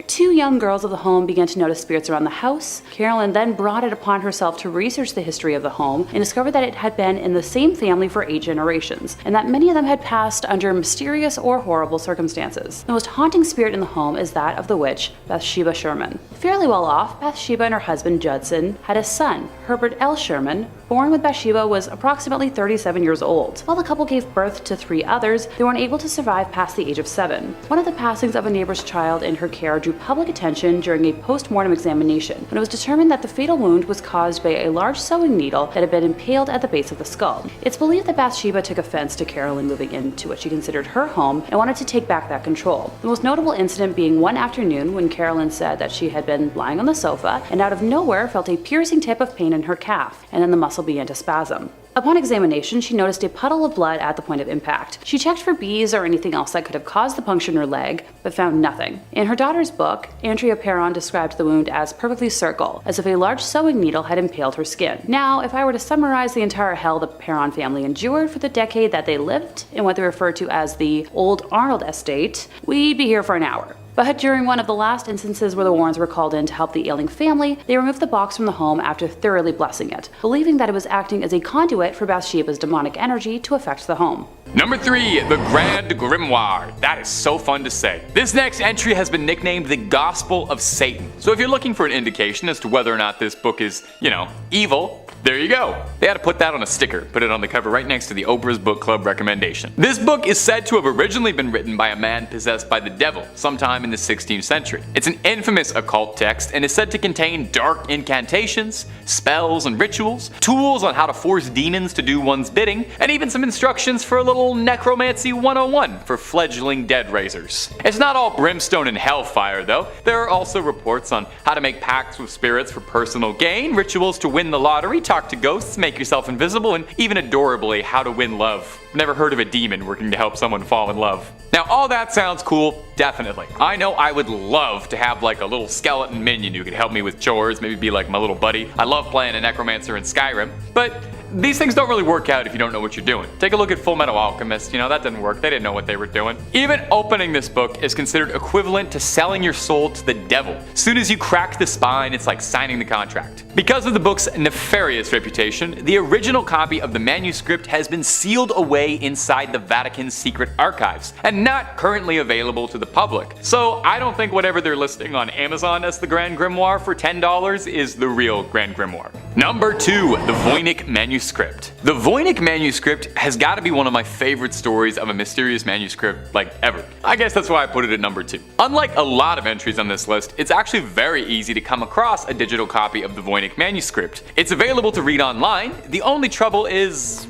2 young girls of the home began to notice spirits around the house. Carolyn then brought it upon herself to research the history of the home and discovered that it had been in the same family for 8 generations, and that many of them had passed under mysterious or horrible circumstances. The most haunting spirit in the home is that of the witch, Bathsheba Sherman. Fairly well off, Bathsheba and her husband Judson had a son, Herbert L. Sherman, born when Bathsheba was approximately 37 years old. While the couple gave birth to 3 others, they were unable to survive past the age of 7. One of the passings of a neighbor's child in her care drew public attention during a post-mortem examination, when it was determined that the fatal wound was caused by a large sewing needle that had been impaled at the base of the skull. It's believed that Bathsheba took offense to Carolyn moving into what she considered her home and wanted to take back that control. The most notable incident being one afternoon when Carolyn said that she had been lying on the sofa and out of nowhere felt a piercing type of pain in her calf, and then the muscle began to spasm. Upon examination, she noticed a puddle of blood at the point of impact. She checked for bees or anything else that could have caused the puncture in her leg, but found nothing. In her daughter's book, Andrea Perron described the wound as perfectly circle, as if a large sewing needle had impaled her skin. Now, if I were to summarize the entire hell the Perron family endured for the decade that they lived in what they refer to as the Old Arnold Estate, we'd be here for an hour. But during one of the last instances where the Warrens were called in to help the ailing family, they removed the box from the home after thoroughly blessing it, believing that it was acting as a conduit for Bathsheba's demonic energy to affect the home. Number 3, the Grand Grimoire. That is so fun to say. This next entry has been nicknamed the Gospel of Satan. So if you're looking for an indication as to whether or not this book is, evil, there you go. They had to put that on a sticker, put it on the cover right next to the Oprah's Book Club recommendation. This book is said to have originally been written by a man possessed by the devil sometime in the 16th century. It's an infamous occult text and is said to contain dark incantations, spells and rituals, tools on how to force demons to do one's bidding, and even some instructions for a little necromancy 101 for fledgling dead raisers. It's not all brimstone and hellfire though. There are also reports on how to make pacts with spirits for personal gain, rituals to win the lottery, talk to ghosts, make yourself invisible, and even adorably, how to win love. Never heard of a demon working to help someone fall in love. Now all that sounds cool, definitely. I know I would love to have like a little skeleton minion who could help me with chores, maybe be like my little buddy. I love playing a necromancer in Skyrim, but these things don't really work out if you don't know what you're doing. Take a look at Full Metal Alchemist, that didn't work, they didn't know what they were doing. Even opening this book is considered equivalent to selling your soul to the devil. As soon as you crack the spine, it's like signing the contract. Because of the book's nefarious reputation, the original copy of the manuscript has been sealed away inside the Vatican's secret archives, and not currently available to the public. So I don't think whatever they're listing on Amazon as the Grand Grimoire for $10 is the real Grand Grimoire. Number 2, the Voynich manuscript. The Voynich manuscript has got to be one of my favorite stories of a mysterious manuscript ever. I guess that's why I put it at number 2. Unlike a lot of entries on this list, it's actually very easy to come across a digital copy of the Voynich manuscript. It's available to read online. The only trouble is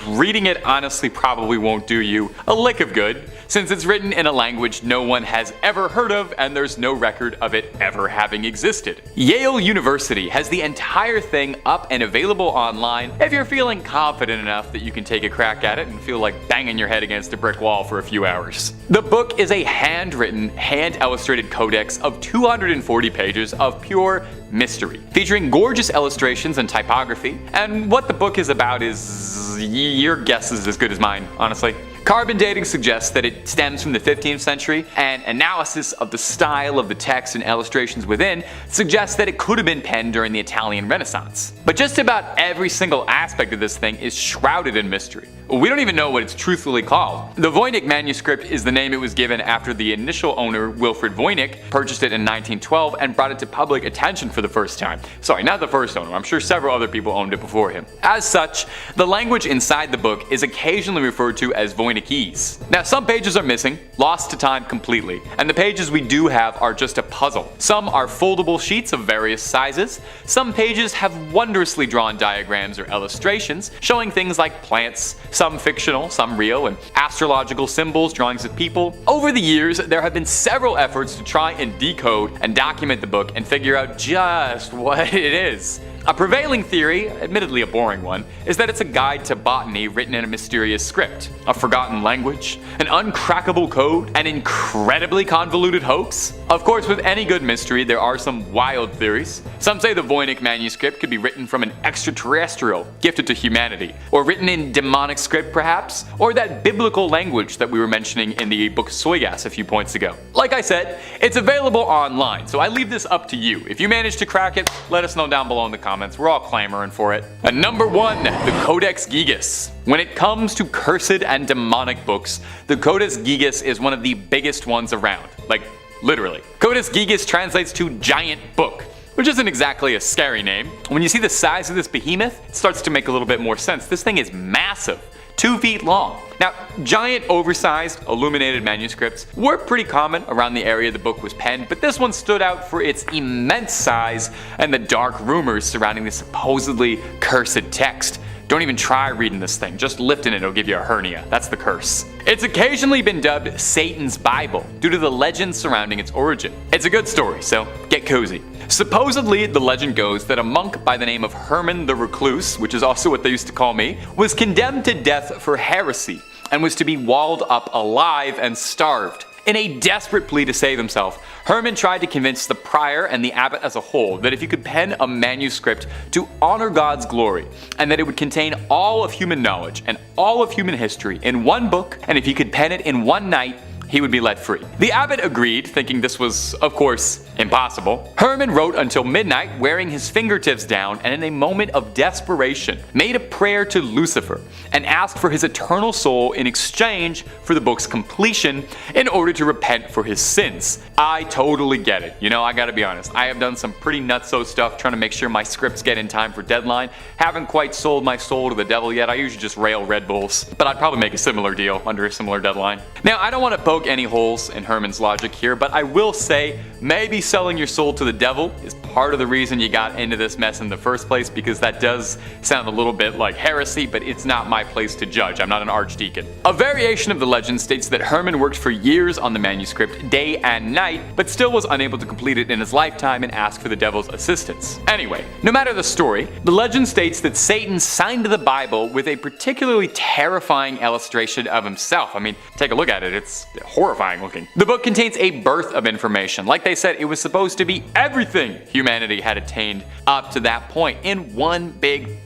reading it honestly probably won't do you a lick of good, since it's written in a language no one has ever heard of and there's no record of it ever having existed. Yale University has the entire thing up and available online if you're feeling confident enough that you can take a crack at it and feel like banging your head against a brick wall for a few hours. The book is a handwritten, hand-illustrated codex of 240 pages of pure mystery, featuring gorgeous illustrations and typography, and what the book is about is your guess is as good as mine, honestly. Carbon dating suggests that it stems from the 15th century, and analysis of the style of the text and illustrations within suggests that it could have been penned during the Italian Renaissance. But just about every single aspect of this thing is shrouded in mystery. We don't even know what it's truthfully called. The Voynich manuscript is the name it was given after the initial owner, Wilfred Voynich, purchased it in 1912 and brought it to public attention for the first time. Sorry, not the first owner, I'm sure several other people owned it before him. As such, the language inside the book is occasionally referred to as Voynichese. Now, some pages are missing, lost to time completely, and the pages we do have are just a puzzle. Some are foldable sheets of various sizes, some pages have wondrously drawn diagrams or illustrations showing things like plants, some fictional, some real, and astrological symbols, drawings of people. Over the years, there have been several efforts to try and decode and document the book and figure out just what it is. A prevailing theory, admittedly a boring one, is that it's a guide to botany written in a mysterious script, a forgotten language, an uncrackable code, an incredibly convoluted hoax. Of course, with any good mystery, there are some wild theories. Some say the Voynich manuscript could be written from an extraterrestrial gifted to humanity, or written in demonic script perhaps, or that biblical language that we were mentioning in the book Soyga a few points ago. Like I said, it's available online, so I leave this up to you. If you manage to crack it, let us know down below in the comments. We're all clamoring for it. And number 1, the Codex Gigas. When it comes to cursed and demonic books, the Codex Gigas is one of the biggest ones around. Like, literally. Codex Gigas translates to giant book, which isn't exactly a scary name. When you see the size of this behemoth, it starts to make a little bit more sense. This thing is massive. 2 feet long. Now, giant, oversized, illuminated manuscripts were pretty common around the area the book was penned, but this one stood out for its immense size and the dark rumors surrounding the supposedly cursed text. Don't even try reading this thing, just lifting it'll give you a hernia. That's the curse. It's occasionally been dubbed Satan's Bible due to the legend surrounding its origin. It's a good story, so get cozy. Supposedly, the legend goes that a monk by the name of Herman the Recluse, which is also what they used to call me, was condemned to death for heresy and was to be walled up alive and starved. In a desperate plea to save himself, Herman tried to convince the prior and the abbot as a whole that if he could pen a manuscript to honor God's glory, and that it would contain all of human knowledge and all of human history in one book, and if he could pen it in one night, he would be let free. The abbot agreed, thinking this was, of course, impossible. Herman wrote until midnight, wearing his fingertips down, and in a moment of desperation, made a prayer to Lucifer and asked for his eternal soul in exchange for the book's completion in order to repent for his sins. I totally get it. I gotta be honest, I have done some pretty nutso stuff trying to make sure my scripts get in time for deadline. Haven't quite sold my soul to the devil yet. I usually just rail Red Bulls, but I'd probably make a similar deal under a similar deadline. Now, I don't want to poke any holes in Herman's logic here, but I will say maybe selling your soul to the devil is part of the reason you got into this mess in the first place, because that does sound a little bit like heresy, but it's not my place to judge. I'm not an archdeacon. A variation of the legend states that Herman worked for years on the manuscript, day and night, but still was unable to complete it in his lifetime and asked for the devil's assistance. Anyway, no matter the story, the legend states that Satan signed the Bible with a particularly terrifying illustration of himself. I mean, take a look at it, it's horrifying looking. The book contains a birth of information. Like they said, it was supposed to be everything humanity had attained up to that point in one big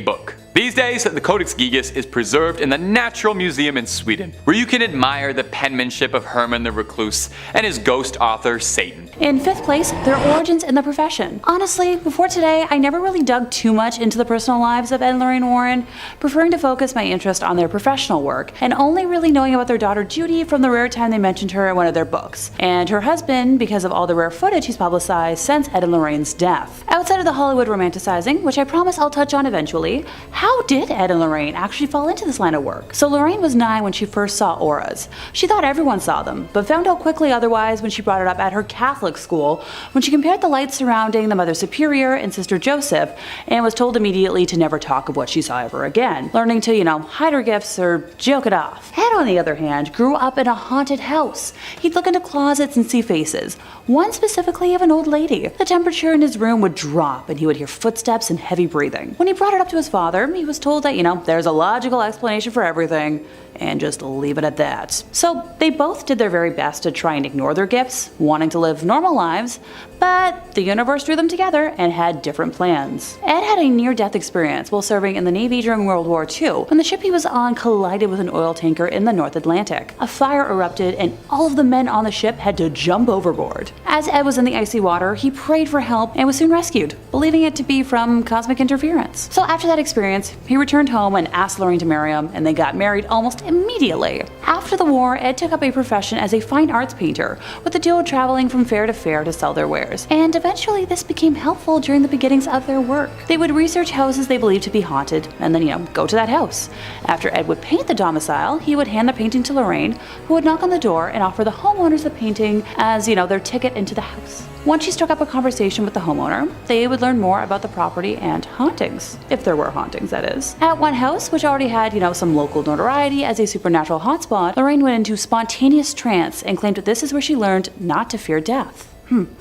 book. These days, the Codex Gigas is preserved in the Natural Museum in Sweden, where you can admire the penmanship of Herman the Recluse and his ghost author Satan. In 5th place, their origins in the profession. Honestly, before today, I never really dug too much into the personal lives of Ed and Lorraine Warren, preferring to focus my interest on their professional work, and only really knowing about their daughter Judy from the rare time they mentioned her in one of their books, and her husband because of all the rare footage he's publicized since Ed and Lorraine's death. Outside of the Hollywood romanticizing, which I promise I'll touch on eventually, how did Ed and Lorraine actually fall into this line of work? So Lorraine was 9 when she first saw auras. She thought everyone saw them, but found out quickly otherwise when she brought it up at her Catholic school, when she compared the lights surrounding the Mother Superior and Sister Joseph, and was told immediately to never talk of what she saw ever again, learning to, hide her gifts or joke it off. Ed, on the other hand, grew up in a haunted house. He'd look into closets and see faces, one specifically of an old lady. The temperature in his room would drop and he would hear footsteps and heavy breathing. When he brought it up to his father, he was told that, there's a logical explanation for everything, and just leave it at that. So they both did their very best to try and ignore their gifts, wanting to live normal lives, but the universe drew them together and had different plans. Ed had a near-death experience while serving in the Navy during World War II, when the ship he was on collided with an oil tanker in the North Atlantic. A fire erupted and all of the men on the ship had to jump overboard. As Ed was in the icy water, he prayed for help and was soon rescued, believing it to be from cosmic interference. So after that experience, he returned home and asked Lorraine to marry him, and they got married almost immediately. After the war, Ed took up a profession as a fine arts painter, with the duo traveling from fair to fair to sell their wares, and eventually this became helpful during the beginnings of their work. They would research houses they believed to be haunted, and then, go to that house. After Ed would paint the domicile, he would hand the painting to Lorraine, who would knock on the door and offer the homeowners the painting as, their ticket into the house. Once she struck up a conversation with the homeowner, they would learn more about the property and hauntings, if there were hauntings, that is. At one house, which already had, some local notoriety as a supernatural hotspot, Lorraine went into spontaneous trance and claimed that this is where she learned not to fear death.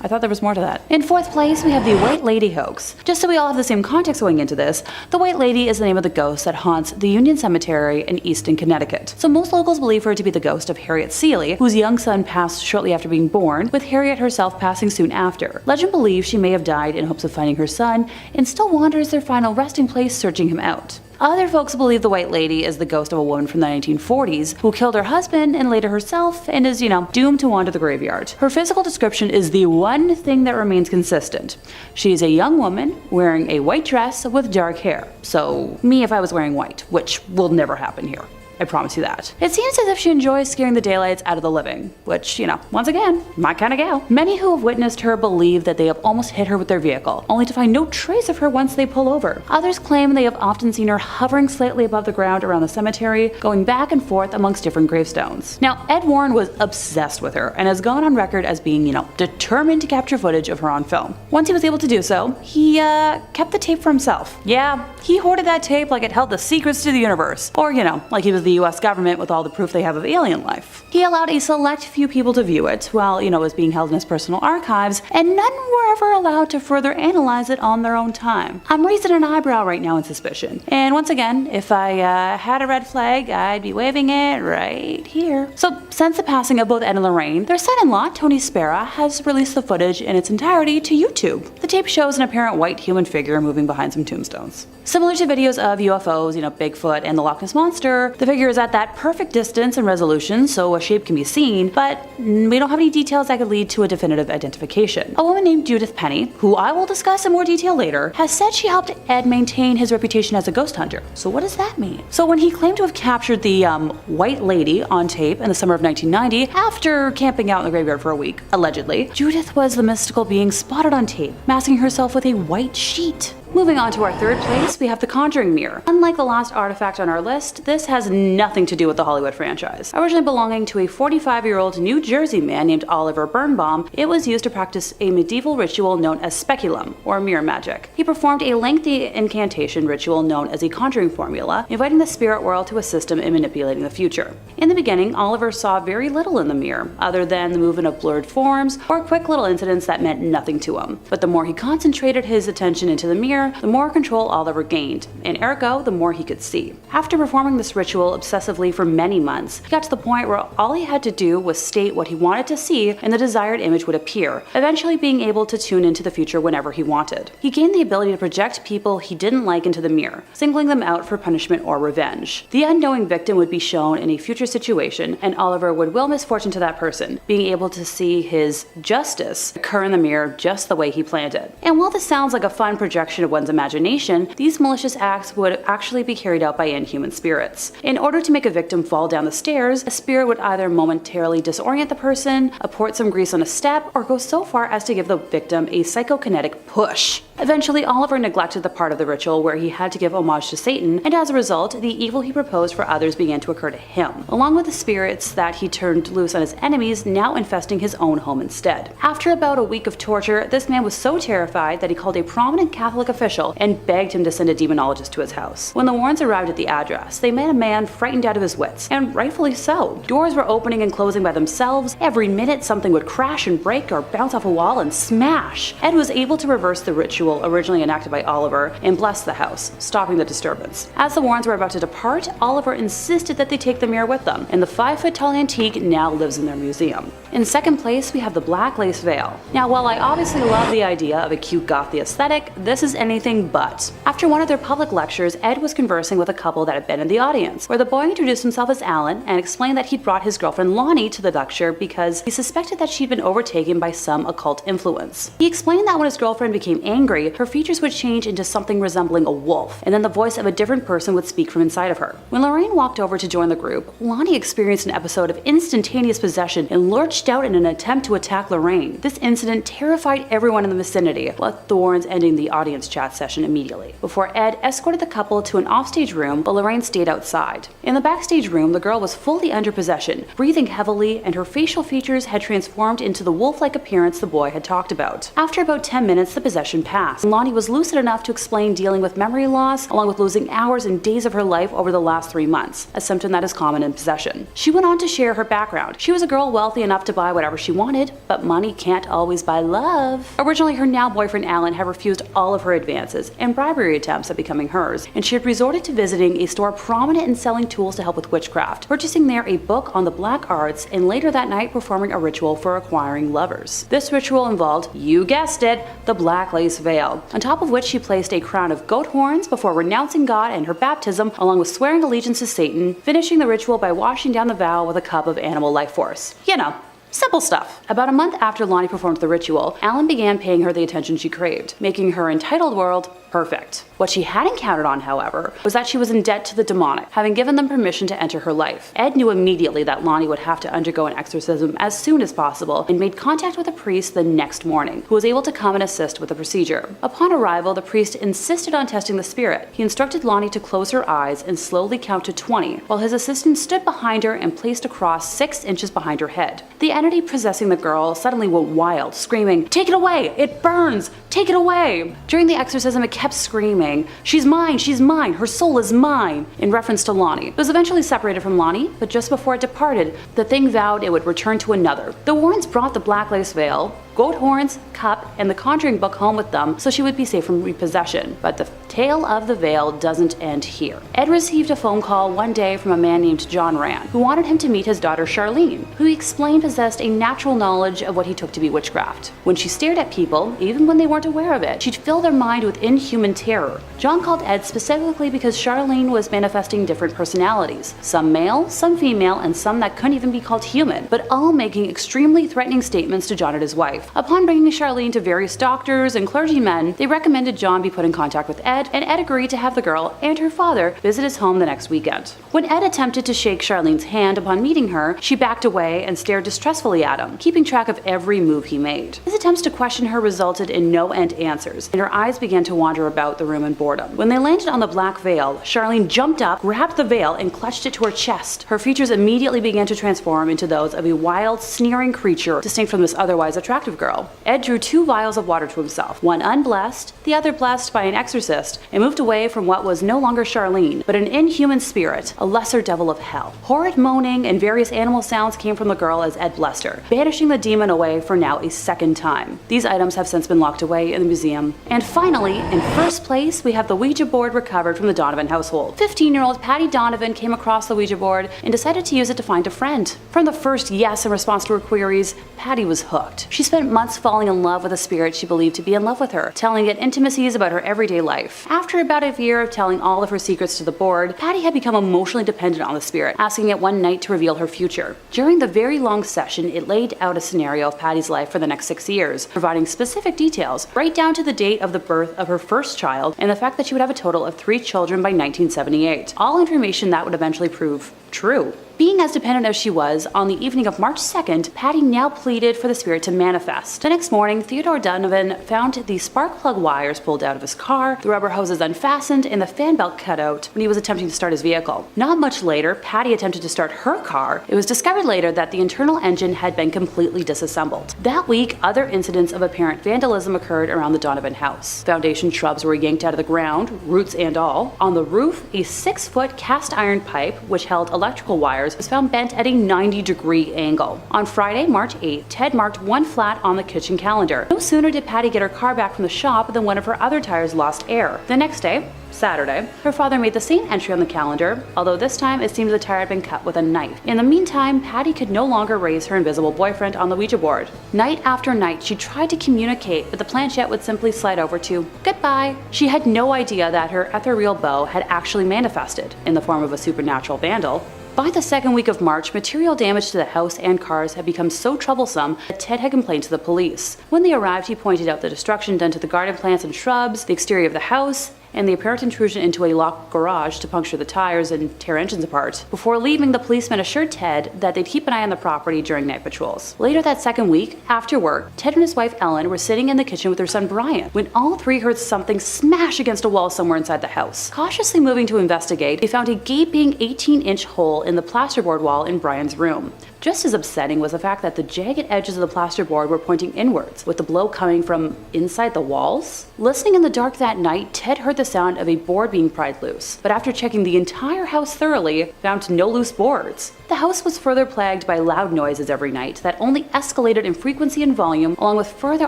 I thought there was more to that. In 4th place, we have the White Lady hoax. Just so we all have the same context going into this, the White Lady is the name of the ghost that haunts the Union Cemetery in Easton, Connecticut. So most locals believe her to be the ghost of Harriet Seeley, whose young son passed shortly after being born, with Harriet herself passing soon after. Legend believes she may have died in hopes of finding her son, and still wanders their final resting place searching him out. Other folks believe the White Lady is the ghost of a woman from the 1940s who killed her husband and later herself and is, doomed to wander the graveyard. Her physical description is the one thing that remains consistent. She is a young woman wearing a white dress with dark hair. So, me if I was wearing white, which will never happen here. I promise you that. It seems as if she enjoys scaring the daylights out of the living, which, once again, my kind of gal. Many who have witnessed her believe that they have almost hit her with their vehicle, only to find no trace of her once they pull over. Others claim they have often seen her hovering slightly above the ground around the cemetery, going back and forth amongst different gravestones. Now, Ed Warren was obsessed with her and has gone on record as being, determined to capture footage of her on film. Once he was able to do so, he kept the tape for himself. Yeah, he hoarded that tape like it held the secrets to the universe, or, like he was the US government with all the proof they have of alien life. He allowed a select few people to view it while, it was being held in his personal archives, and none were ever allowed to further analyze it on their own time. I'm raising an eyebrow right now in suspicion. And once again, if I had a red flag, I'd be waving it right here. So, since the passing of both Ed and Lorraine, their son-in-law, Tony Spera, has released the footage in its entirety to YouTube. The tape shows an apparent white human figure moving behind some tombstones. Similar to videos of UFOs, Bigfoot and the Loch Ness Monster, the figure is at that perfect distance and resolution so a shape can be seen, but we don't have any details that could lead to a definitive identification. A woman named Judith Penny, who I will discuss in more detail later, has said she helped Ed maintain his reputation as a ghost hunter. So what does that mean? So when he claimed to have captured the White Lady on tape in the summer of 1990, after camping out in the graveyard for a week, allegedly, Judith was the mystical being spotted on tape, masking herself with a white sheet. Moving on to our 3rd place, we have the Conjuring mirror. Unlike the last artifact on our list, this has nothing to do with the Hollywood franchise. Originally belonging to a 45-year-old New Jersey man named Oliver Birnbaum, it was used to practice a medieval ritual known as speculum, or mirror magic. He performed a lengthy incantation ritual known as a conjuring formula, inviting the spirit world to assist him in manipulating the future. In the beginning, Oliver saw very little in the mirror, other than the movement of blurred forms or quick little incidents that meant nothing to him. But the more he concentrated his attention into the mirror, mirror, the more control Oliver gained, and ergo, the more he could see. After performing this ritual obsessively for many months, he got to the point where all he had to do was state what he wanted to see and the desired image would appear, eventually being able to tune into the future whenever he wanted. He gained the ability to project people he didn't like into the mirror, singling them out for punishment or revenge. The unknowing victim would be shown in a future situation, and Oliver would will misfortune to that person, being able to see his justice occur in the mirror just the way he planned it. And while this sounds like a fun projection of one's imagination, these malicious acts would actually be carried out by inhuman spirits. In order to make a victim fall down the stairs, a spirit would either momentarily disorient the person, apport some grease on a step, or go so far as to give the victim a psychokinetic push. Eventually, Oliver neglected the part of the ritual where he had to give homage to Satan, and as a result, the evil he proposed for others began to occur to him, along with the spirits that he turned loose on his enemies, now infesting his own home instead. After about a week of torture, this man was so terrified that he called a prominent Catholic official and begged him to send a demonologist to his house. When the Warrens arrived at the address, they met a man frightened out of his wits, and rightfully so. Doors were opening and closing by themselves. Every minute, something would crash and break or bounce off a wall and smash. Ed was able to reverse the ritual originally enacted by Oliver and bless the house, stopping the disturbance. As the Warrens were about to depart, Oliver insisted that they take the mirror with them, and the 5-foot-tall antique now lives in their museum. In second place, we have the black lace veil. Now, while I obviously love the idea of a cute gothy aesthetic, this is anything but. After one of their public lectures, Ed was conversing with a couple that had been in the audience, where the boy introduced himself as Alan and explained that he'd brought his girlfriend Lonnie to the lecture because he suspected that she'd been overtaken by some occult influence. He explained that when his girlfriend became angry, her features would change into something resembling a wolf, and then the voice of a different person would speak from inside of her. When Lorraine walked over to join the group, Lonnie experienced an episode of instantaneous possession and lurched out in an attempt to attack Lorraine. This incident terrified everyone in the vicinity, with the Warrens ending the audience chat session immediately, before Ed escorted the couple to an offstage room while Lorraine stayed outside. In the backstage room, the girl was fully under possession, breathing heavily, and her facial features had transformed into the wolf-like appearance the boy had talked about. After about 10 minutes, the possession passed. Lonnie was lucid enough to explain dealing with memory loss, along with losing hours and days of her life over the last 3 months, a symptom that is common in possession. She went on to share her background. She was a girl wealthy enough to buy whatever she wanted, but money can't always buy love. Originally, her now boyfriend Alan had refused all of her advances and bribery attempts at becoming hers, and she had resorted to visiting a store prominent in selling tools to help with witchcraft, purchasing there a book on the black arts, and later that night performing a ritual for acquiring lovers. This ritual involved, you guessed it, the black lace veil, on top of which she placed a crown of goat horns before renouncing God and her baptism, along with swearing allegiance to Satan, finishing the ritual by washing down the vow with a cup of animal life force. You know, simple stuff. About a month after Lonnie performed the ritual, Alan began paying her the attention she craved, making her entitled world perfect. What she hadn't counted on, however, was that she was in debt to the demonic, having given them permission to enter her life. Ed knew immediately that Lonnie would have to undergo an exorcism as soon as possible and made contact with a priest the next morning, who was able to come and assist with the procedure. Upon arrival, the priest insisted on testing the spirit. He instructed Lonnie to close her eyes and slowly count to 20, while his assistant stood behind her and placed a cross 6 inches behind her head. The entity possessing the girl suddenly went wild, screaming, "Take it away! It burns! Take it away!" During the exorcism, it kept screaming, she's mine, her soul is mine," in reference to Lonnie. It was eventually separated from Lonnie, but just before it departed, the thing vowed it would return to another. The Warrens brought the black lace veil, goat horns, cup, and the Conjuring book home with them so she would be safe from repossession. But the tale of the veil doesn't end here. Ed received a phone call one day from a man named John Rand, who wanted him to meet his daughter Charlene, who he explained possessed a natural knowledge of what he took to be witchcraft. When she stared at people, even when they weren't aware of it, she'd fill their mind with inhuman terror. John called Ed specifically because Charlene was manifesting different personalities, some male, some female, and some that couldn't even be called human, but all making extremely threatening statements to John and his wife. Upon bringing Charlene to various doctors and clergymen, they recommended John be put in contact with Ed, and Ed agreed to have the girl and her father visit his home the next weekend. When Ed attempted to shake Charlene's hand upon meeting her, she backed away and stared distressfully at him, keeping track of every move he made. His attempts to question her resulted in no-end answers, and her eyes began to wander about the room in boredom. When they landed on the black veil, Charlene jumped up, grabbed the veil, and clutched it to her chest. Her features immediately began to transform into those of a wild, sneering creature distinct from this otherwise attractive attractive girl. Ed drew 2 vials of water to himself, one unblessed, the other blessed by an exorcist, and moved away from what was no longer Charlene, but an inhuman spirit, a lesser devil of hell. Horrid moaning and various animal sounds came from the girl as Ed blessed her, banishing the demon away for now a second time. These items have since been locked away in the museum. And finally, in first place, we have the Ouija board recovered from the Donovan household. 15-year-old Patty Donovan came across the Ouija board and decided to use it to find a friend. From the first yes in response to her queries, Patty was hooked. She spent months falling in love with a spirit she believed to be in love with her, telling it intimacies about her everyday life. After about a year of telling all of her secrets to the board, Patty had become emotionally dependent on the spirit, asking it one night to reveal her future. During the very long session, it laid out a scenario of Patty's life for the next 6 years, providing specific details, right down to the date of the birth of her first child and the fact that she would have a total of 3 children by 1978. All information that would eventually prove true. Being as dependent as she was, on the evening of March 2nd, Patty now pleaded for the spirit to manifest. The next morning, Theodore Donovan found the spark plug wires pulled out of his car, the rubber hoses unfastened, and the fan belt cut out when he was attempting to start his vehicle. Not much later, Patty attempted to start her car. It was discovered later that the internal engine had been completely disassembled. That week, other incidents of apparent vandalism occurred around the Donovan house. Foundation shrubs were yanked out of the ground, roots and all. On the roof, a 6-foot cast iron pipe, which held electrical wires, was found bent at a 90-degree angle. On Friday, March 8th, Ted marked 1 flat on the kitchen calendar. No sooner did Patty get her car back from the shop than one of her other tires lost air. The next day, Saturday, her father made the same entry on the calendar, although this time it seemed the tire had been cut with a knife. In the meantime, Patty could no longer raise her invisible boyfriend on the Ouija board. Night after night, she tried to communicate, but the planchette would simply slide over to goodbye. She had no idea that her ethereal beau had actually manifested, in the form of a supernatural vandal. By the second week of March, material damage to the house and cars had become so troublesome that Ted had complained to the police. When they arrived, he pointed out the destruction done to the garden plants and shrubs, the exterior of the house, and the apparent intrusion into a locked garage to puncture the tires and tear engines apart. Before leaving, the policemen assured Ted that they'd keep an eye on the property during night patrols. Later that second week, after work, Ted and his wife Ellen were sitting in the kitchen with their son Brian when all 3 heard something smash against a wall somewhere inside the house. Cautiously moving to investigate, they found a gaping 18-inch hole in the plasterboard wall in Brian's room. Just as upsetting was the fact that the jagged edges of the plasterboard were pointing inwards, with the blow coming from inside the walls. Listening in the dark that night, Ted heard the sound of a board being pried loose, but after checking the entire house thoroughly, found no loose boards. The house was further plagued by loud noises every night that only escalated in frequency and volume, along with further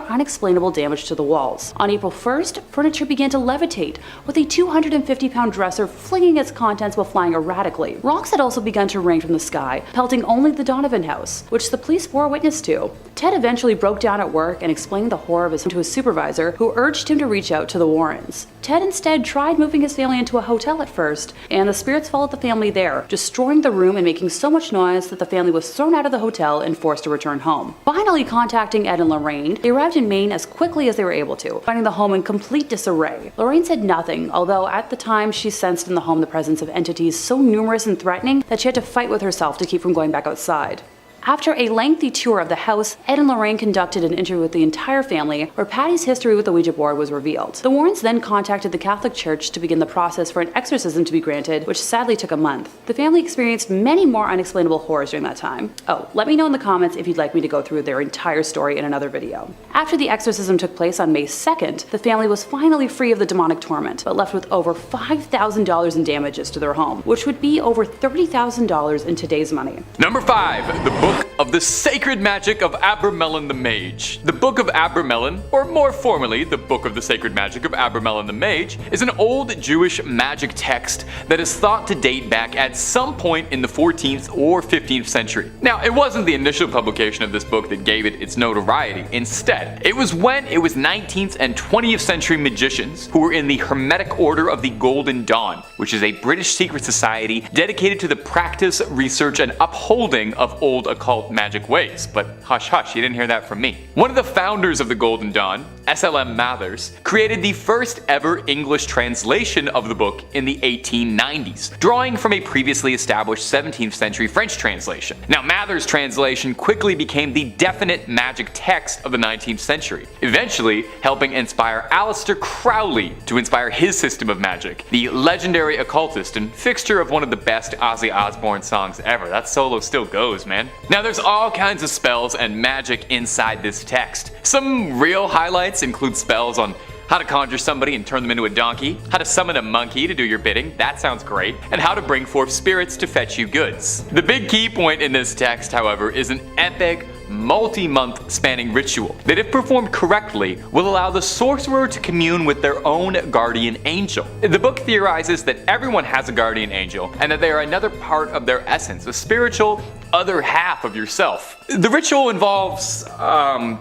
unexplainable damage to the walls. On April 1st, furniture began to levitate, with a 250-pound dresser flinging its contents while flying erratically. Rocks had also begun to rain from the sky, pelting only the Donovan house, which the police bore witness to. Ted eventually broke down at work and explained the horror of his to his supervisor, who urged him to reach out to the Warrens. Ted instead tried moving his family into a hotel at first, and the spirits followed the family there, destroying the room and making so much noise that the family was thrown out of the hotel and forced to return home. Finally contacting Ed and Lorraine, they arrived in Maine as quickly as they were able to, finding the home in complete disarray. Lorraine said nothing, although at the time she sensed in the home the presence of entities so numerous and threatening that she had to fight with herself to keep from going back outside. After a lengthy tour of the house, Ed and Lorraine conducted an interview with the entire family, where Patty's history with the Ouija board was revealed. The Warrens then contacted the Catholic Church to begin the process for an exorcism to be granted, which sadly took a month. The family experienced many more unexplainable horrors during that time. Oh, let me know in the comments if you'd like me to go through their entire story in another video. After the exorcism took place on May 2nd, the family was finally free of the demonic torment, but left with over $5,000 in damages to their home, which would be over $30,000 in today's money. Number 5. The Book of the Sacred Magic of Abramelin the Mage. The Book of Abramelin, or more formally, the Book of the Sacred Magic of Abramelin the Mage, is an old Jewish magic text that is thought to date back at some point in the 14th or 15th century. Now, it wasn't the initial publication of this book that gave it its notoriety. Instead, it was when it was 19th and 20th century magicians who were in the Hermetic Order of the Golden Dawn, which is a British secret society dedicated to the practice, research, and upholding of old occult magic ways. But hush hush, you didn't hear that from me. One of the founders of the Golden Dawn, SLM Mathers, created the first ever English translation of the book in the 1890s, drawing from a previously established 17th century French translation. Now, Mathers' translation quickly became the definite magic text of the 19th century, eventually helping inspire Aleister Crowley to inspire his system of magic, the legendary occultist and fixture of one of the best Ozzy Osbourne songs ever. That solo still goes, man. Now, Now there's all kinds of spells and magic inside this text. Some real highlights include spells on how to conjure somebody and turn them into a donkey, how to summon a monkey to do your bidding, that sounds great, and how to bring forth spirits to fetch you goods. The big key point in this text, however, is an epic, multi-month spanning ritual that, if performed correctly, will allow the sorcerer to commune with their own guardian angel. The book theorizes that everyone has a guardian angel and that they are another part of their essence, a spiritual other half of yourself. The ritual involves, I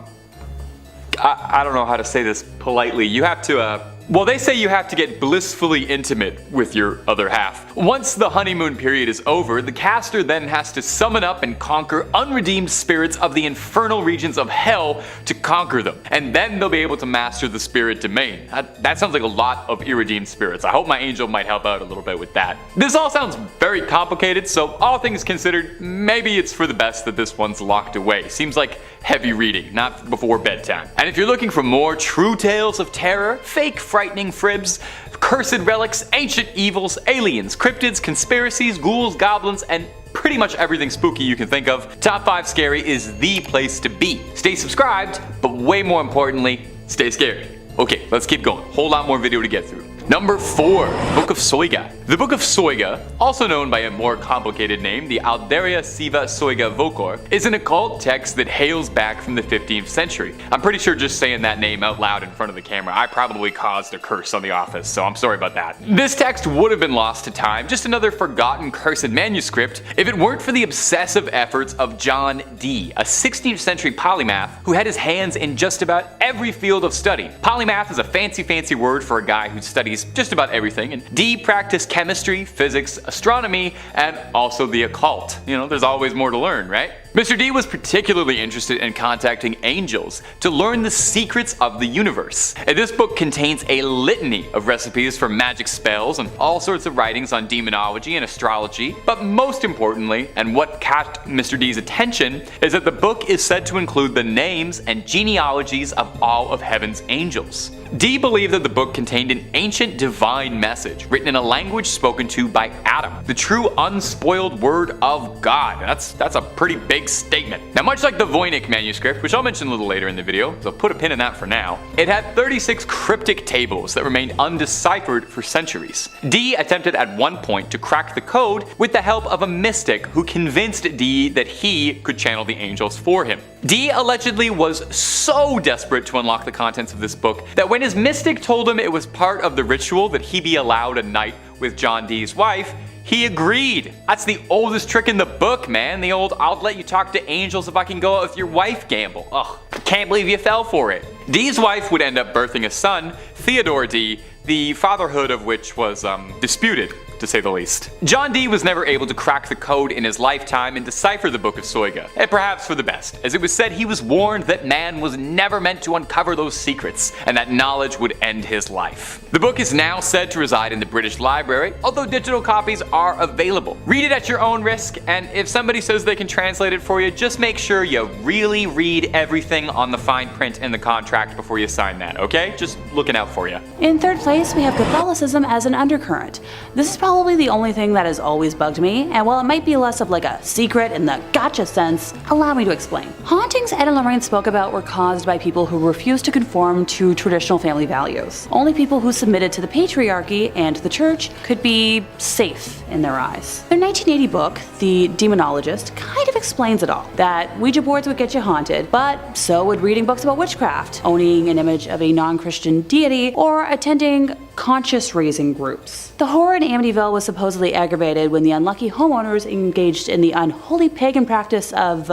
don't know how to say this politely. You have to, they say you have to get blissfully intimate with your other half. Once the honeymoon period is over, the caster then has to summon up and conquer unredeemed spirits of the infernal regions of hell to conquer them. And then they'll be able to master the spirit domain. That sounds like a lot of irredeemed spirits. I hope my angel might help out a little bit with that. This all sounds very complicated, so all things considered, maybe it's for the best that this one's locked away. Seems like heavy reading, not before bedtime. And if you're looking for more true tales of terror, fake frightening fribs, cursed relics, ancient evils, aliens, cryptids, conspiracies, ghouls, goblins, and pretty much everything spooky you can think of, Top 5 Scary is the place to be. Stay subscribed, but way more importantly, stay scared. Okay, let's keep going. Whole lot more video to get through. Number 4. Book of Soyga. The Book of Soyga, also known by a more complicated name, the Alderia Siva Soyga Vocor, is an occult text that hails back from the 15th century. I'm pretty sure just saying that name out loud in front of the camera, I probably caused a curse on the office, so I'm sorry about that. This text would have been lost to time, just another forgotten cursed manuscript, if it weren't for the obsessive efforts of John Dee, a 16th century polymath who had his hands in just about every field of study. Polymath is a fancy word for a guy who studies just about everything, and Dee practiced chemistry, physics, astronomy, and also the occult. You know, there's always more to learn, right? Mr. Dee was particularly interested in contacting angels to learn the secrets of the universe. And this book contains a litany of recipes for magic spells and all sorts of writings on demonology and astrology, but most importantly, and what caught Mr. Dee's attention, is that the book is said to include the names and genealogies of all of heaven's angels. Dee believed that the book contained an ancient divine message written in a language spoken to by Adam, the true unspoiled word of God. That's a pretty big statement. Now, much like the Voynich manuscript, which I'll mention a little later in the video, so put a pin in that for now, it had 36 cryptic tables that remained undeciphered for centuries. Dee attempted at one point to crack the code with the help of a mystic who convinced Dee that he could channel the angels for him. Dee allegedly was so desperate to unlock the contents of this book that when his mystic told him it was part of the ritual that he be allowed a night with John Dee's wife, he agreed. That's the oldest trick in the book, man. The old "I'll let you talk to angels if I can go out with your wife" gamble. Ugh, can't believe you fell for it. Dee's wife would end up birthing a son, Theodore Dee, the fatherhood of which was disputed, to say the least. John Dee was never able to crack the code in his lifetime and decipher the Book of Soyga, and perhaps for the best, as it was said he was warned that man was never meant to uncover those secrets, and that knowledge would end his life. The book is now said to reside in the British Library, although digital copies are available. Read it at your own risk, and if somebody says they can translate it for you, just make sure you really read everything on the fine print in the contract before you sign that, okay? Just looking out for you. In third place, we have Catholicism as an undercurrent. This is probably the only thing that has always bugged me, and while it might be less of like a secret in the gotcha sense, allow me to explain. Hauntings Ed and Lorraine spoke about were caused by people who refused to conform to traditional family values. Only people who submitted to the patriarchy and the church could be safe in their eyes. Their 1980 book, The Demonologist, kind of explains it all. That Ouija boards would get you haunted, but so would reading books about witchcraft, owning an image of a non-Christian deity, or attending conscious-raising groups. The horror in Amityville was supposedly aggravated when the unlucky homeowners engaged in the unholy pagan practice of,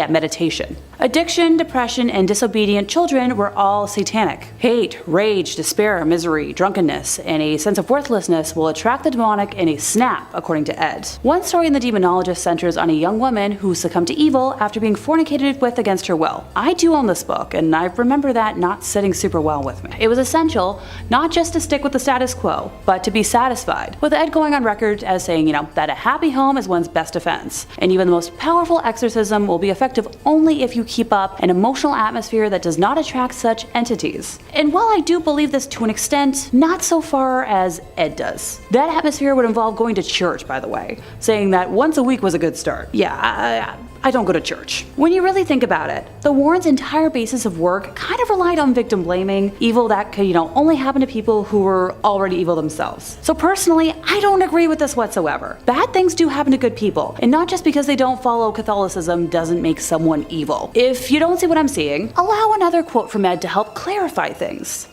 meditation. Addiction, depression, and disobedient children were all satanic. Hate, rage, despair, misery, drunkenness, and a sense of worthlessness will attract the demonic in a snap, according to Ed. One story in The Demonologist centers on a young woman who succumbed to evil after being fornicated with against her will. I do own this book, and I remember that not sitting super well with me. It was essential not just to stick with the status quo, but to be satisfied, with Ed going on record as saying, that a happy home is one's best defense, and even the most powerful exorcism will be effective only if you keep up an emotional atmosphere that does not attract such entities. And while I do believe this to an extent, not so far as Ed does. That atmosphere would involve going to church, by the way, saying that once a week was a good start. Yeah, I don't go to church. When you really think about it, the Warrens' entire basis of work kind of relied on victim blaming, evil that could, only happen to people who were already evil themselves. So personally, I don't agree with this whatsoever. Bad things do happen to good people, and not just because they don't follow Catholicism doesn't make someone evil. If you don't see what I'm seeing, allow another quote from Ed to help clarify things.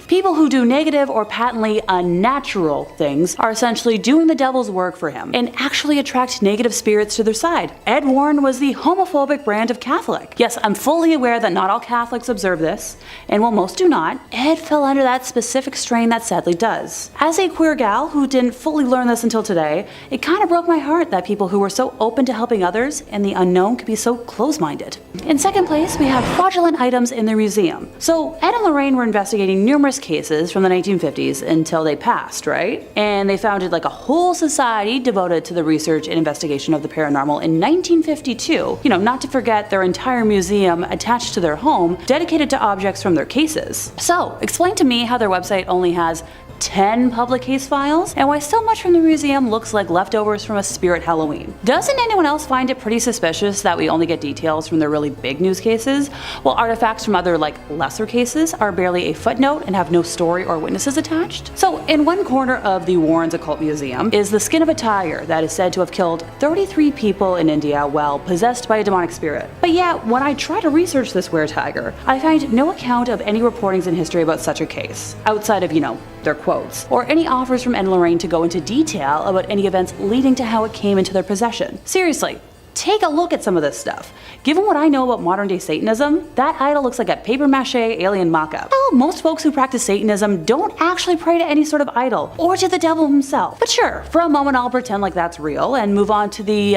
People who do negative or patently unnatural things are essentially doing the devil's work for him and actually attract negative spirits to their side. Ed Warren was the homophobic brand of Catholic. Yes, I'm fully aware that not all Catholics observe this, and while most do not, Ed fell under that specific strain that sadly does. As a queer gal who didn't fully learn this until today, it kind of broke my heart that people who were so open to helping others and the unknown could be so close-minded. In second place, we have fraudulent items in the museum. So Ed and Lorraine were investigating numerous cases from the 1950s until they passed, right? And they founded like a whole society devoted to the research and investigation of the paranormal in 1952. Not to forget their entire museum attached to their home dedicated to objects from their cases. So, explain to me how their website only has 10 public case files, and why so much from the museum looks like leftovers from a spirit Halloween. Doesn't anyone else find it pretty suspicious that we only get details from their really big news cases, while artifacts from other lesser cases are barely a footnote and have no story or witnesses attached? So in one corner of the Warrens Occult Museum is the skin of a tiger that is said to have killed 33 people in India while possessed by a demonic spirit. But yet, when I try to research this were-tiger, I find no account of any reportings in history about such a case, outside of, their quotes, or any offers from Ed and Lorraine to go into detail about any events leading to how it came into their possession. Seriously, take a look at some of this stuff. Given what I know about modern day Satanism, that idol looks like a papier-mâché alien mock-up. Well, most folks who practice Satanism don't actually pray to any sort of idol, or to the devil himself. But sure, for a moment I'll pretend like that's real and move on to the,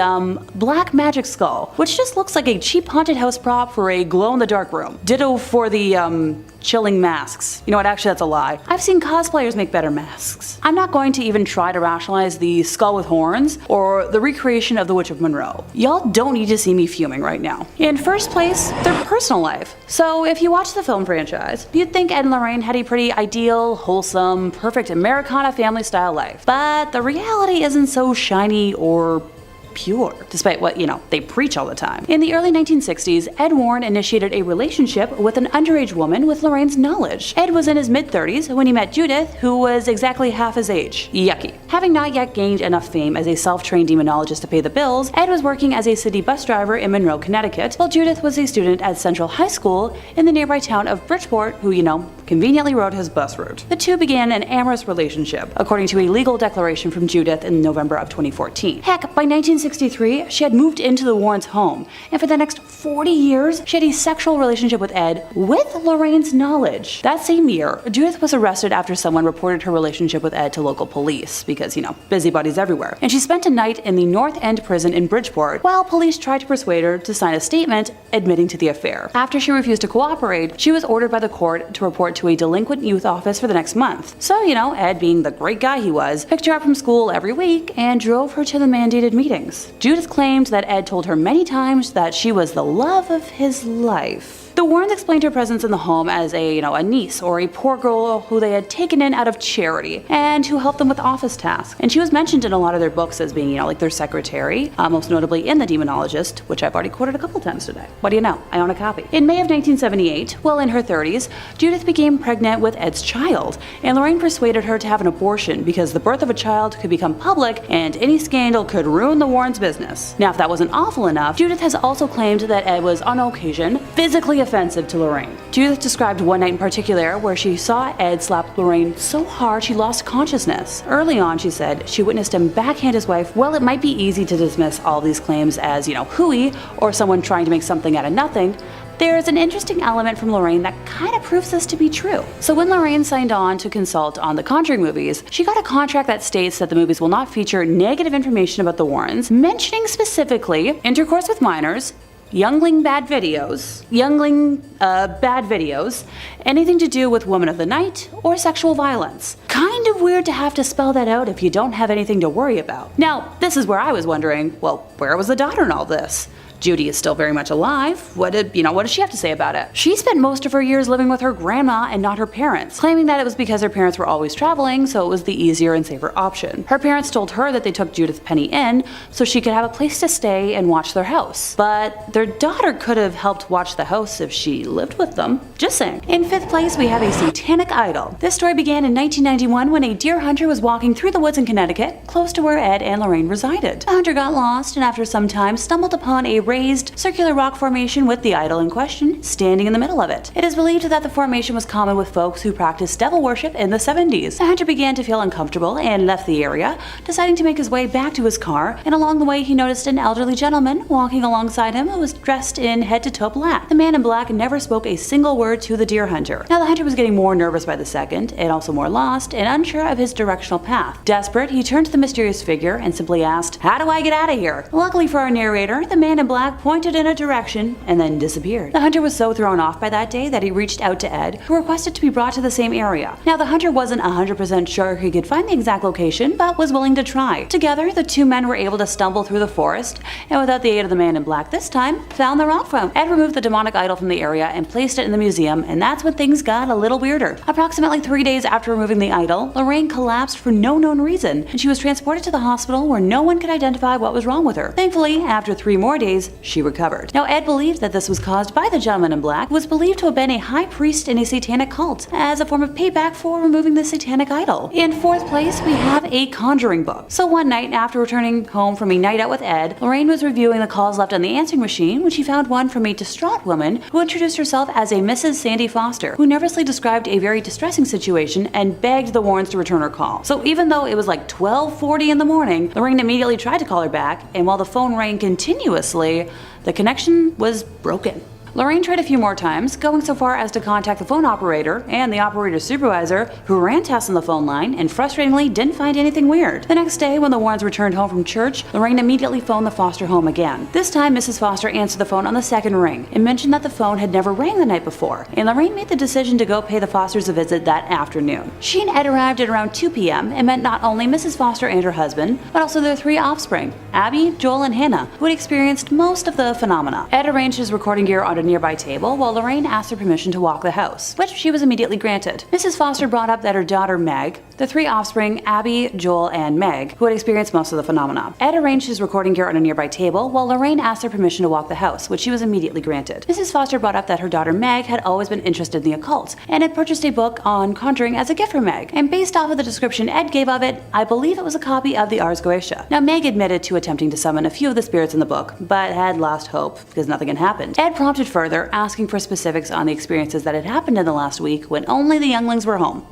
black magic skull, which just looks like a cheap haunted house prop for a glow-in-the-dark room. Ditto for the, chilling masks. You know what, actually that's a lie. I've seen cosplayers make better masks. I'm not going to even try to rationalize the skull with horns or the recreation of the Witch of Monroe. Y'all don't need to see me fuming right now. In first place, their personal life. So if you watch the film franchise, you'd think Ed and Lorraine had a pretty ideal, wholesome, perfect Americana family style life. But the reality isn't so shiny or pure, despite what, they preach all the time. In the early 1960s, Ed Warren initiated a relationship with an underage woman with Lorraine's knowledge. Ed was in his mid-30s when he met Judith, who was exactly half his age. Yucky. Having not yet gained enough fame as a self-trained demonologist to pay the bills, Ed was working as a city bus driver in Monroe, Connecticut, while Judith was a student at Central High School in the nearby town of Bridgeport, who, conveniently rode his bus route. The two began an amorous relationship, according to a legal declaration from Judith in November of 2014. Heck, by 1963, she had moved into the Warrens' home, and for the next 40 years, she had a sexual relationship with Ed with Lorraine's knowledge. That same year, Judith was arrested after someone reported her relationship with Ed to local police, because, busybodies everywhere. And she spent a night in the North End prison in Bridgeport, while police tried to persuade her to sign a statement admitting to the affair. After she refused to cooperate, she was ordered by the court to report to a delinquent youth office for the next month. So, Ed, being the great guy he was, picked her up from school every week and drove her to the mandated meetings. Judith claimed that Ed told her many times that she was the love of his life. The Warrens explained her presence in the home as a niece or a poor girl who they had taken in out of charity and who helped them with office tasks. And she was mentioned in a lot of their books as being, their secretary, most notably in The Demonologist, which I've already quoted a couple times today. What do you know? I own a copy. In May of 1978, while in her 30s, Judith became pregnant with Ed's child, and Lorraine persuaded her to have an abortion because the birth of a child could become public and any scandal could ruin the Warrens' business. Now, if that wasn't awful enough, Judith has also claimed that Ed was, on occasion, physically offensive to Lorraine. Judith described one night in particular where she saw Ed slap Lorraine so hard she lost consciousness. Early on, she said, she witnessed him backhand his wife. Well, it might be easy to dismiss all these claims as, hooey, or someone trying to make something out of nothing. There's an interesting element from Lorraine that kind of proves this to be true. So when Lorraine signed on to consult on the Conjuring movies, she got a contract that states that the movies will not feature negative information about the Warrens, mentioning specifically intercourse with minors, youngling bad videos, anything to do with women of the night, or sexual violence. Kind of weird to have to spell that out if you don't have anything to worry about. Now, this is where I was wondering, well, where was the daughter in all this? Judy is still very much alive. What does she have to say about it? She spent most of her years living with her grandma and not her parents, claiming that it was because her parents were always traveling, so it was the easier and safer option. Her parents told her that they took Judith Penny in so she could have a place to stay and watch their house. But their daughter could have helped watch the house if she lived with them. Just saying. In 5th place, we have a satanic idol. This story began in 1991 when a deer hunter was walking through the woods in Connecticut, close to where Ed and Lorraine resided. The hunter got lost and after some time stumbled upon a raised, circular rock formation with the idol in question standing in the middle of it. It is believed that the formation was common with folks who practiced devil worship in the 70s. The hunter began to feel uncomfortable and left the area, deciding to make his way back to his car, and along the way he noticed an elderly gentleman walking alongside him who was dressed in head-to-toe black. The man in black never spoke a single word to the deer hunter. Now the hunter was getting more nervous by the second, and also more lost, and unsure of his directional path. Desperate, he turned to the mysterious figure and simply asked, "How do I get out of here?" Luckily for our narrator, the man in black pointed in a direction and then disappeared. The hunter was so thrown off by that day that he reached out to Ed, who requested to be brought to the same area. Now the hunter wasn't 100% sure he could find the exact location, but was willing to try. Together, the two men were able to stumble through the forest, and without the aid of the man in black this time, found the rock fountain. Ed removed the demonic idol from the area and placed it in the museum, and that's when things got a little weirder. Approximately 3 days after removing the idol, Lorraine collapsed for no known reason, and she was transported to the hospital where no one could identify what was wrong with her. Thankfully, after 3 more days, she recovered. Now Ed believed that this was caused by the gentleman in black, who was believed to have been a high priest in a satanic cult, as a form of payback for removing the satanic idol. In 4th place, we have a Conjuring book. So one night, after returning home from a night out with Ed, Lorraine was reviewing the calls left on the answering machine when she found one from a distraught woman who introduced herself as a Mrs. Sandy Foster, who nervously described a very distressing situation and begged the Warrens to return her call. So even though it was like 12:40 in the morning, Lorraine immediately tried to call her back, and while the phone rang continuously, the connection was broken. Lorraine tried a few more times, going so far as to contact the phone operator and the operator's supervisor, who ran tests on the phone line and frustratingly didn't find anything weird. The next day, when the Warrens returned home from church, Lorraine immediately phoned the Foster home again. This time, Mrs. Foster answered the phone on the second ring and mentioned that the phone had never rang the night before, and Lorraine made the decision to go pay the Fosters a visit that afternoon. She and Ed arrived at around 2 p.m. and met not only Mrs. Foster and her husband, but also their 3 offspring, Abby, Joel, and Hannah, who had experienced most of the phenomena. Ed arranged his recording gear on a nearby table while Lorraine asked her permission to walk the house, which she was immediately granted. Mrs. Foster brought up that her daughter Meg, the 3 offspring, Abby, Joel, and Meg, who had experienced most of the phenomena. Ed arranged his recording gear on a nearby table while Lorraine asked her permission to walk the house, which she was immediately granted. Mrs. Foster brought up that her daughter Meg had always been interested in the occult and had purchased a book on Conjuring as a gift for Meg, and based off of the description Ed gave of it, I believe it was a copy of the Ars Goetia. Now Meg admitted to attempting to summon a few of the spirits in the book, but had lost hope because nothing had happened. Ed prompted further, asking for specifics on the experiences that had happened in the last week when only the younglings were home.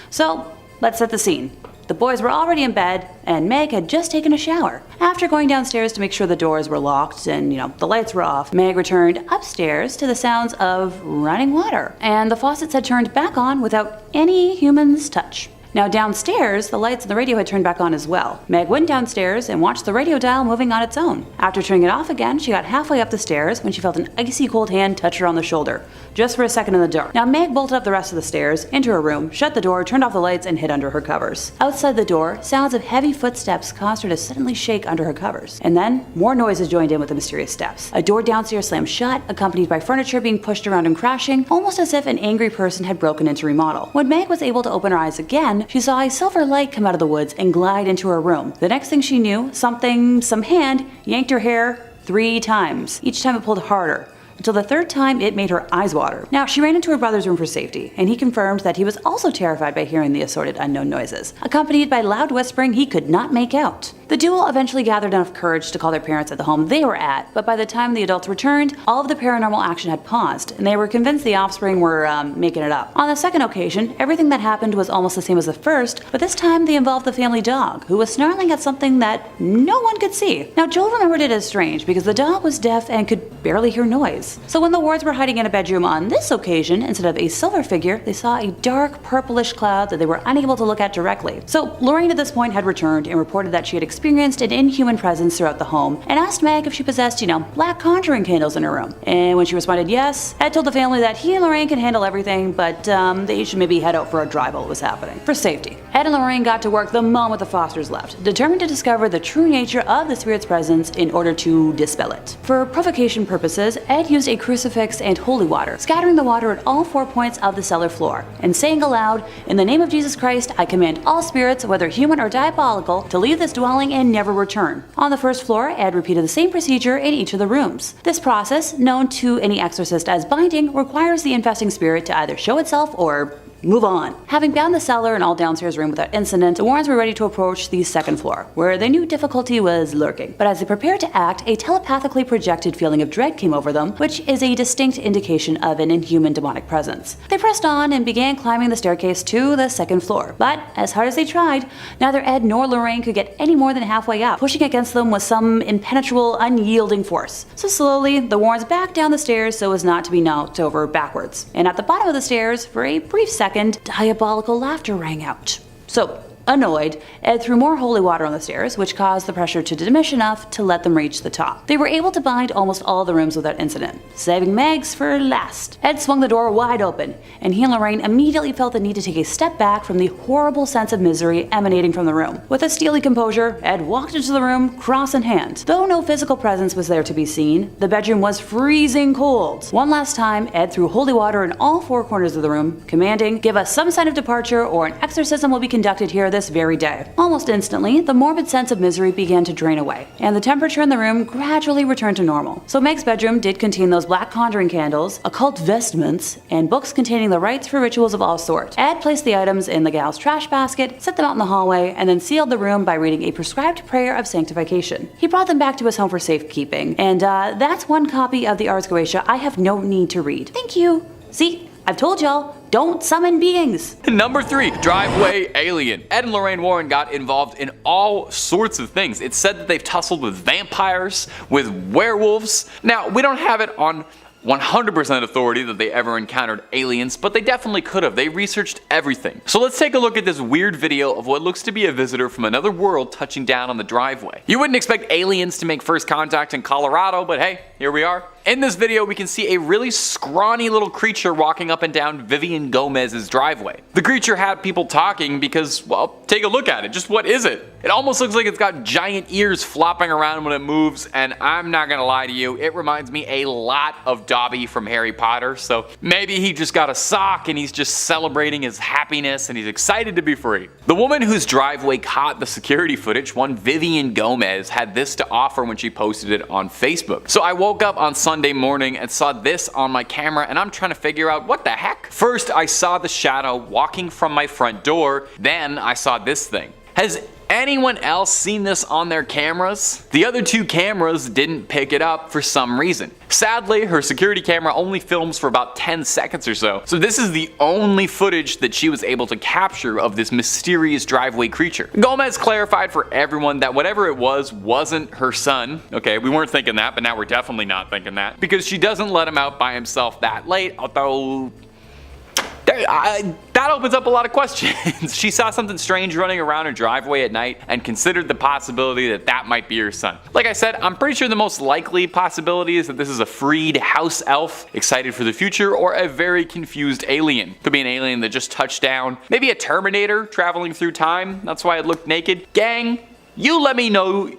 So, let's set the scene. The boys were already in bed, and Meg had just taken a shower. After going downstairs to make sure the doors were locked and, the lights were off, Meg returned upstairs to the sounds of running water, and the faucets had turned back on without any human's touch. Now downstairs, the lights and the radio had turned back on as well. Meg went downstairs and watched the radio dial moving on its own. After turning it off again, she got halfway up the stairs when she felt an icy cold hand touch her on the shoulder, just for a second in the dark. Now Meg bolted up the rest of the stairs, into her room, shut the door, turned off the lights, and hid under her covers. Outside the door, sounds of heavy footsteps caused her to suddenly shake under her covers. And then, more noises joined in with the mysterious steps. A door downstairs slammed shut, accompanied by furniture being pushed around and crashing, almost as if an angry person had broken into remodel. When Meg was able to open her eyes again, she saw a silver light come out of the woods and glide into her room. The next thing she knew, some hand yanked her hair 3 times. Each time it pulled harder, until the 3rd time it made her eyes water. Now, she ran into her brother's room for safety, and he confirmed that he was also terrified by hearing the assorted unknown noises, accompanied by loud whispering he could not make out. The duo eventually gathered enough courage to call their parents at the home they were at, but by the time the adults returned, all of the paranormal action had paused, and they were convinced the offspring were making it up. On the second occasion, everything that happened was almost the same as the first, but this time they involved the family dog, who was snarling at something that no one could see. Now, Joel remembered it as strange because the dog was deaf and could barely hear noise. bodies. So when the wards were hiding in a bedroom on this occasion, instead of a silver figure, they saw a dark purplish cloud that they were unable to look at directly. So Lorraine at this point had returned and reported that she had experienced an inhuman presence throughout the home and asked Meg if she possessed, black conjuring candles in her room. And when she responded yes, Ed told the family that he and Lorraine can handle everything, but they should maybe head out for a drive while it was happening, for safety. Ed and Lorraine got to work the moment the Fosters left, determined to discover the true nature of the spirit's presence in order to dispel it. For provocation purposes, Ed used a crucifix and holy water, scattering the water at all 4 points of the cellar floor, and saying aloud, "In the name of Jesus Christ, I command all spirits, whether human or diabolical, to leave this dwelling and never return." On the first floor, Ed repeated the same procedure in each of the rooms. This process, known to any exorcist as binding, requires the infesting spirit to either show itself or move on. Having bound the cellar and all downstairs room without incident, the Warrens were ready to approach the second floor, where they knew difficulty was lurking. But as they prepared to act, a telepathically projected feeling of dread came over them, which is a distinct indication of an inhuman demonic presence. They pressed on and began climbing the staircase to the second floor. But as hard as they tried, neither Ed nor Lorraine could get any more than halfway up. Pushing against them was some impenetrable, unyielding force. So slowly, the Warrens backed down the stairs so as not to be knocked over backwards. And at the bottom of the stairs, for a brief second, diabolical laughter rang out. So, annoyed, Ed threw more holy water on the stairs, which caused the pressure to diminish enough to let them reach the top. They were able to bind almost all the rooms without incident, saving Meg's for last. Ed swung the door wide open, and he and Lorraine immediately felt the need to take a step back from the horrible sense of misery emanating from the room. With a steely composure, Ed walked into the room, cross in hand. Though no physical presence was there to be seen, the bedroom was freezing cold. One last time, Ed threw holy water in all 4 corners of the room, commanding, "Give us some sign of departure or an exorcism will be conducted here this very day." Almost instantly, the morbid sense of misery began to drain away, and the temperature in the room gradually returned to normal. So Meg's bedroom did contain those black conjuring candles, occult vestments, and books containing the rites for rituals of all sorts. Ed placed the items in the gal's trash basket, set them out in the hallway, and then sealed the room by reading a prescribed prayer of sanctification. He brought them back to his home for safekeeping, and that's one copy of the Ars Goetia I have no need to read. Thank you. See? I've told y'all, don't summon beings. Number 3, driveway alien. Ed and Lorraine Warren got involved in all sorts of things. It's said that they've tussled with vampires, with werewolves. Now, we don't have it on 100% authority that they ever encountered aliens, but they definitely could have. They researched everything. So let's take a look at this weird video of what looks to be a visitor from another world touching down on the driveway. You wouldn't expect aliens to make first contact in Colorado, but hey, here we are. In this video, we can see a really scrawny little creature walking up and down Vivian Gomez's driveway. The creature had people talking because, well, take a look at it. Just what is it? It almost looks like it's got giant ears flopping around when it moves, and I'm not gonna lie to you, it reminds me a lot of Dobby from Harry Potter, so maybe he just got a sock and he's just celebrating his happiness and he's excited to be free. The woman whose driveway caught the security footage, one Vivian Gomez, had this to offer when she posted it on Facebook. So I woke up on Sunday morning and saw this on my camera, and I'm trying to figure out what the heck. First, I saw the shadow walking from my front door, then I saw this thing. Has anyone else seen this on their cameras? The other 2 cameras didn't pick it up for some reason. Sadly, her security camera only films for about 10 seconds or so, so this is the only footage that she was able to capture of this mysterious driveway creature. Gomez clarified for everyone that whatever it was wasn't her son. Okay, we weren't thinking that, but now we're definitely not thinking that, because she doesn't let him out by himself that late, although that opens up a lot of questions. She saw something strange running around her driveway at night and considered the possibility that that might be her son. Like I said, I'm pretty sure the most likely possibility is that this is a freed house elf excited for the future, or a very confused alien. Could be an alien that just touched down. Maybe a Terminator traveling through time. That's why it looked naked. Gang, you let me know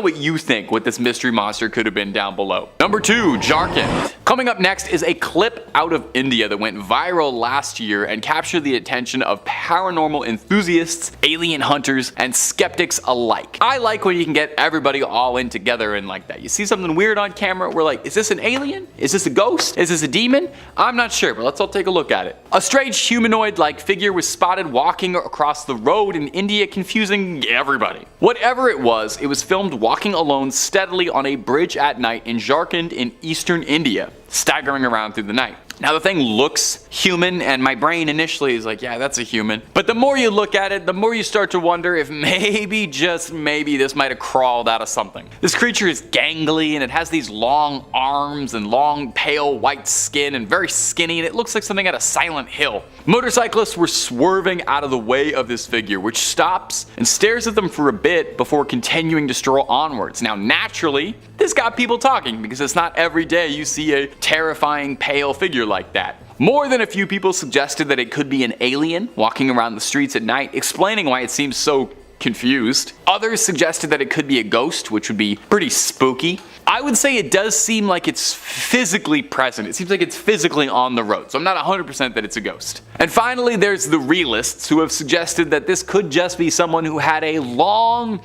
what you think what this mystery monster could have been down below. Number 2, Jharkhand. Coming up next is a clip out of India that went viral last year and captured the attention of paranormal enthusiasts, alien hunters, and skeptics alike. I like when you can get everybody all in together and like that. You see something weird on camera, we're like, is this an alien? Is this a ghost? Is this a demon? I'm not sure, but let's all take a look at it. A strange humanoid-like figure was spotted walking across the road in India, confusing everybody. Whatever it was filmed walking alone steadily on a bridge at night in Jharkhand in eastern India, staggering around through the night. Now the thing looks human, and my brain initially is like, yeah, that's a human. But the more you look at it, the more you start to wonder if maybe, just maybe, this might have crawled out of something. This creature is gangly, and it has these long arms and long pale white skin and very skinny, and it looks like something out of Silent Hill. Motorcyclists were swerving out of the way of this figure, which stops and stares at them for a bit before continuing to stroll onwards. Now naturally, this got people talking, because it's not every day you see a terrifying pale figure like that. More than a few people suggested that it could be an alien walking around the streets at night, explaining why it seems so confused. Others suggested that it could be a ghost, which would be pretty spooky. I would say it does seem like it's physically present. It seems like it's physically on the road, so I'm not 100% that it's a ghost. And finally, there's the realists, who have suggested that this could just be someone who had a long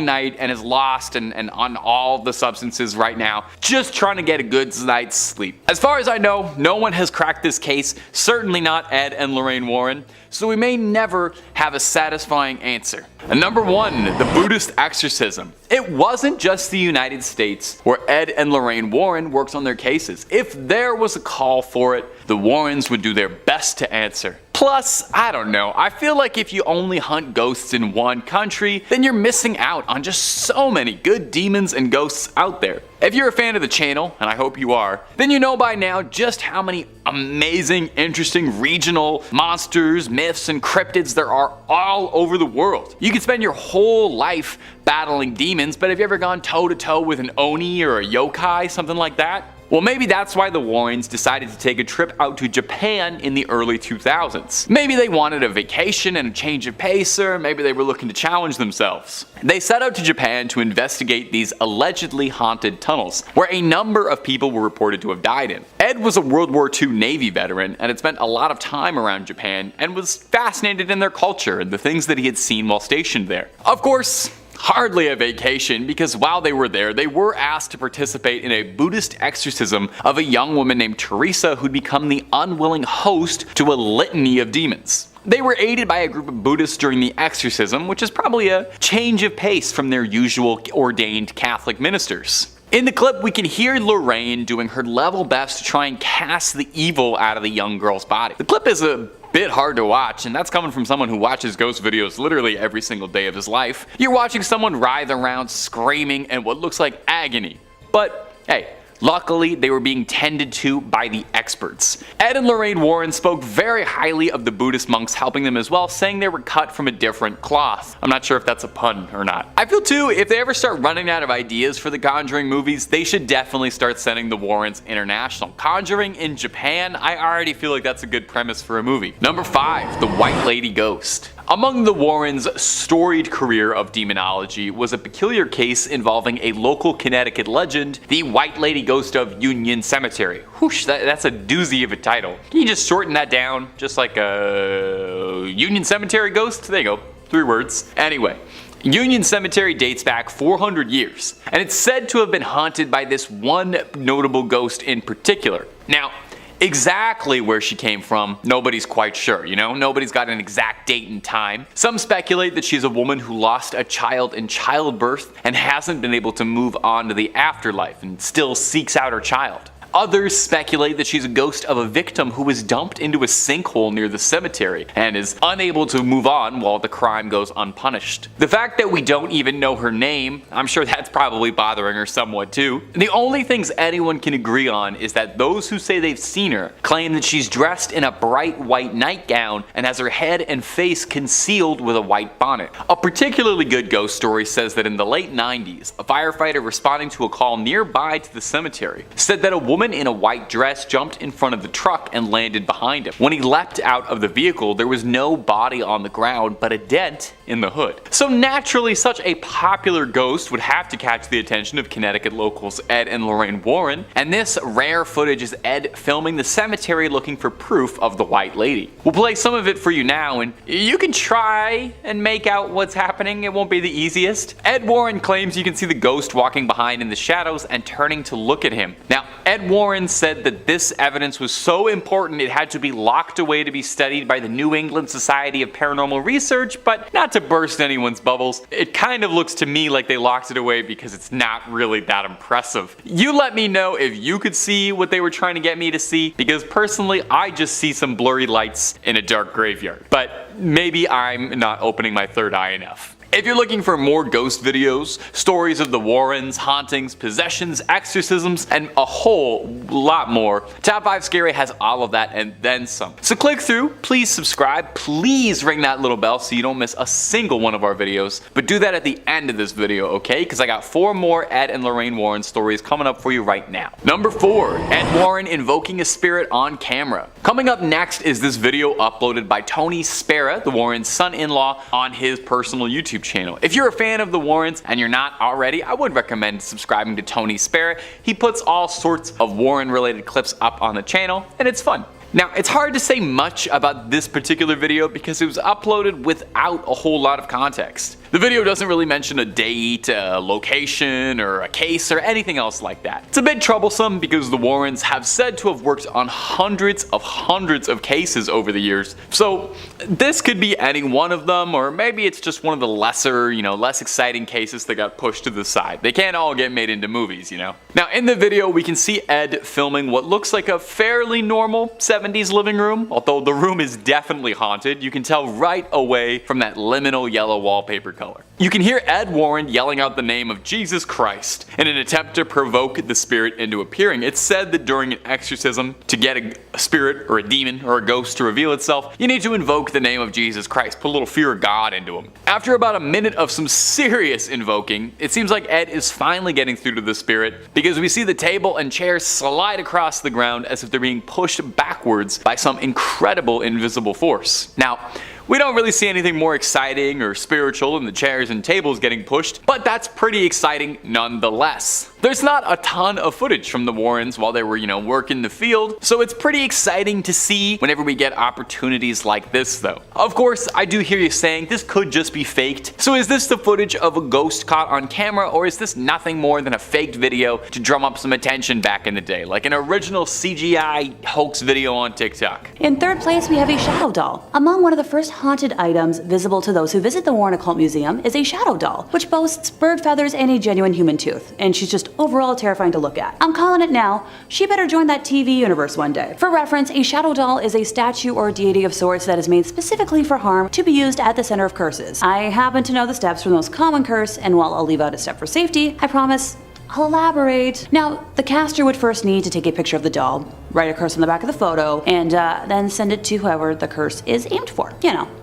night and is lost and on all the substances right now, just trying to get a good night's sleep. As far as I know, no one has cracked this case, certainly not Ed and Lorraine Warren, so we may never have a satisfying answer. And number 1, the Buddhist exorcism. It wasn't just the United States where Ed and Lorraine Warren worked on their cases. If there was a call for it, the Warrens would do their best to answer. Plus, I don't know, I feel like if you only hunt ghosts in one country, then you're missing out on just so many good demons and ghosts out there. If you're a fan of the channel, and I hope you are, then you know by now just how many amazing, interesting regional monsters, myths, and cryptids there are all over the world. You could spend your whole life battling demons, but have you ever gone toe to toe with an Oni or a yokai, something like that? Well, maybe that's why the Warrens decided to take a trip out to Japan in the early 2000s. Maybe they wanted a vacation and a change of pace, or maybe they were looking to challenge themselves. They set out to Japan to investigate these allegedly haunted tunnels, where a number of people were reported to have died in. Ed was a World War II Navy veteran and had spent a lot of time around Japan and was fascinated in their culture and the things that he had seen while stationed there. Of course, hardly a vacation, because while they were there, they were asked to participate in a Buddhist exorcism of a young woman named Teresa who'd become the unwilling host to a litany of demons. They were aided by a group of Buddhists during the exorcism, which is probably a change of pace from their usual ordained Catholic ministers. In the clip, we can hear Lorraine doing her level best to try and cast the evil out of the young girl's body. The clip is a bit hard to watch, and that's coming from someone who watches ghost videos literally every single day of his life. You're watching someone writhe around screaming in what looks like agony. But hey, luckily they were being tended to by the experts. Ed and Lorraine Warren spoke very highly of the Buddhist monks helping them as well, saying they were cut from a different cloth. I'm not sure if that's a pun or not. I feel too, if they ever start running out of ideas for the Conjuring movies, they should definitely start sending the Warrens international. Conjuring in Japan, I already feel like that's a good premise for a movie. Number 5, the White Lady Ghost. Among the Warrens' storied career of demonology was a peculiar case involving a local Connecticut legend, the White Lady Ghost of Union Cemetery. Whoosh, that's a doozy of a title. Can you just shorten that down? Just like a Union Cemetery ghost? There you go, 3 words. Anyway, Union Cemetery dates back 400 years, and it's said to have been haunted by this one notable ghost in particular. Now, exactly where she came from, nobody's quite sure, nobody's got an exact date and time. Some speculate that she's a woman who lost a child in childbirth and hasn't been able to move on to the afterlife and still seeks out her child. Others speculate that she's a ghost of a victim who was dumped into a sinkhole near the cemetery and is unable to move on while the crime goes unpunished. The fact that we don't even know her name, I'm sure that's probably bothering her somewhat too. The only things anyone can agree on is that those who say they've seen her claim that she's dressed in a bright white nightgown and has her head and face concealed with a white bonnet. A particularly good ghost story says that in the late 90s, a firefighter responding to a call nearby to the cemetery said that a woman in a white dress jumped in front of the truck and landed behind him. When he leapt out of the vehicle, there was no body on the ground but a dent in the hood. So naturally, such a popular ghost would have to catch the attention of Connecticut locals Ed and Lorraine Warren, and this rare footage is Ed filming the cemetery looking for proof of the White Lady. We'll play some of it for you now, and you can try and make out what's happening. It won't be the easiest. Ed Warren claims you can see the ghost walking behind in the shadows and turning to look at him. Now, Ed Ed Warren said that this evidence was so important it had to be locked away to be studied by the New England Society of Paranormal Research, but not to burst anyone's bubbles, it kind of looks to me like they locked it away because it's not really that impressive. You let me know if you could see what they were trying to get me to see, because personally I just see some blurry lights in a dark graveyard. But maybe I'm not opening my third eye enough. If you're looking for more ghost videos, stories of the Warrens, hauntings, possessions, exorcisms, and a whole lot more, Top 5 Scary has all of that and then some. So click through, please subscribe, please ring that little bell so you don't miss a single one of our videos, but do that at the end of this video, okay? Because I got 4 more Ed and Lorraine Warren stories coming up for you right now. Number 4, Ed Warren invoking a spirit on camera. Coming up next is this video uploaded by Tony Spera, the Warrens' son-in-law, on his personal YouTube channel. If you're a fan of the Warrens and you're not already, I would recommend subscribing to Tony Spera. He puts all sorts of Warren related clips up on the channel and it's fun. Now, it's hard to say much about this particular video because it was uploaded without a whole lot of context. The video doesn't really mention a date, a location, or a case, or anything else like that. It's a bit troublesome because the Warrens have said to have worked on hundreds of cases over the years, so this could be any one of them, or maybe it's just one of the lesser, less exciting cases that got pushed to the side. They can't all get made into movies, Now, in the video, we can see Ed filming what looks like a fairly normal 70s living room, although the room is definitely haunted. You can tell right away from that liminal yellow wallpaper color. You can hear Ed Warren yelling out the name of Jesus Christ in an attempt to provoke the spirit into appearing. It's said that during an exorcism, to get a spirit or a demon or a ghost to reveal itself, you need to invoke the name of Jesus Christ, put a little fear of God into him. After about a minute of some serious invoking, it seems like Ed is finally getting through to the spirit because we see the table and chairs slide across the ground as if they're being pushed backwards by some incredible invisible force. Now, we don't really see anything more exciting or spiritual than the chairs and tables getting pushed, but that's pretty exciting nonetheless. There's not a ton of footage from the Warrens while they were, working the field, so it's pretty exciting to see whenever we get opportunities like this though. Of course, I do hear you saying this could just be faked. So is this the footage of a ghost caught on camera, or is this nothing more than a faked video to drum up some attention back in the day, like an original CGI hoax video on TikTok? In third place, we have a shadow doll. Among one of the first haunted items visible to those who visit the Warren Occult Museum is a shadow doll, which boasts bird feathers and a genuine human tooth, and she's just overall terrifying to look at. I'm calling it now, she better join that TV universe one day. For reference, a shadow doll is a statue or deity of sorts that is made specifically for harm to be used at the center of curses. I happen to know the steps for the most common curse, and while I'll leave out a step for safety, I promise I'll elaborate. Now, the caster would first need to take a picture of the doll, write a curse on the back of the photo, and then send it to whoever the curse is aimed for.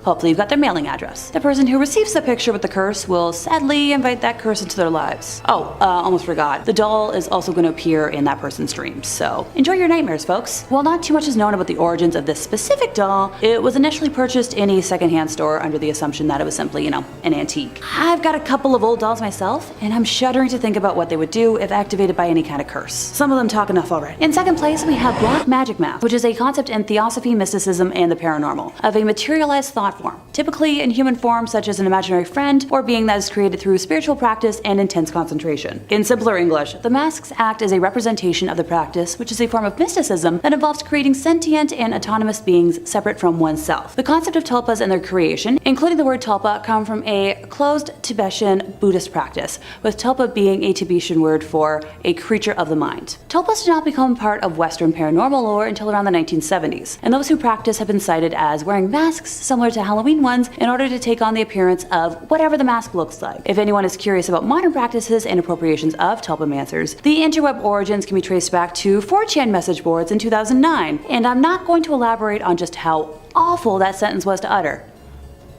Hopefully you've got their mailing address. The person who receives the picture with the curse will sadly invite that curse into their lives. Oh, almost forgot. The doll is also going to appear in that person's dreams, so enjoy your nightmares, folks. While not too much is known about the origins of this specific doll, it was initially purchased in a secondhand store under the assumption that it was simply, an antique. I've got a couple of old dolls myself, and I'm shuddering to think about what they would do if activated by any kind of curse. Some of them talk enough already. In second place, we have black magic math, which is a concept in theosophy, mysticism, and the paranormal, of a materialized thought form, typically in human form such as an imaginary friend or being that is created through spiritual practice and intense concentration. In simpler English, the masks act as a representation of the practice, which is a form of mysticism that involves creating sentient and autonomous beings separate from oneself. The concept of tulpas and their creation, including the word tulpa, come from a closed Tibetan Buddhist practice, with tulpa being a Tibetan word for a creature of the mind. Tulpas did not become part of Western paranormal lore until around the 1970s, and those who practice have been cited as wearing masks similar to Halloween ones in order to take on the appearance of whatever the mask looks like. If anyone is curious about modern practices and appropriations of tulpamancers, the interweb origins can be traced back to 4chan message boards in 2009, and I'm not going to elaborate on just how awful that sentence was to utter.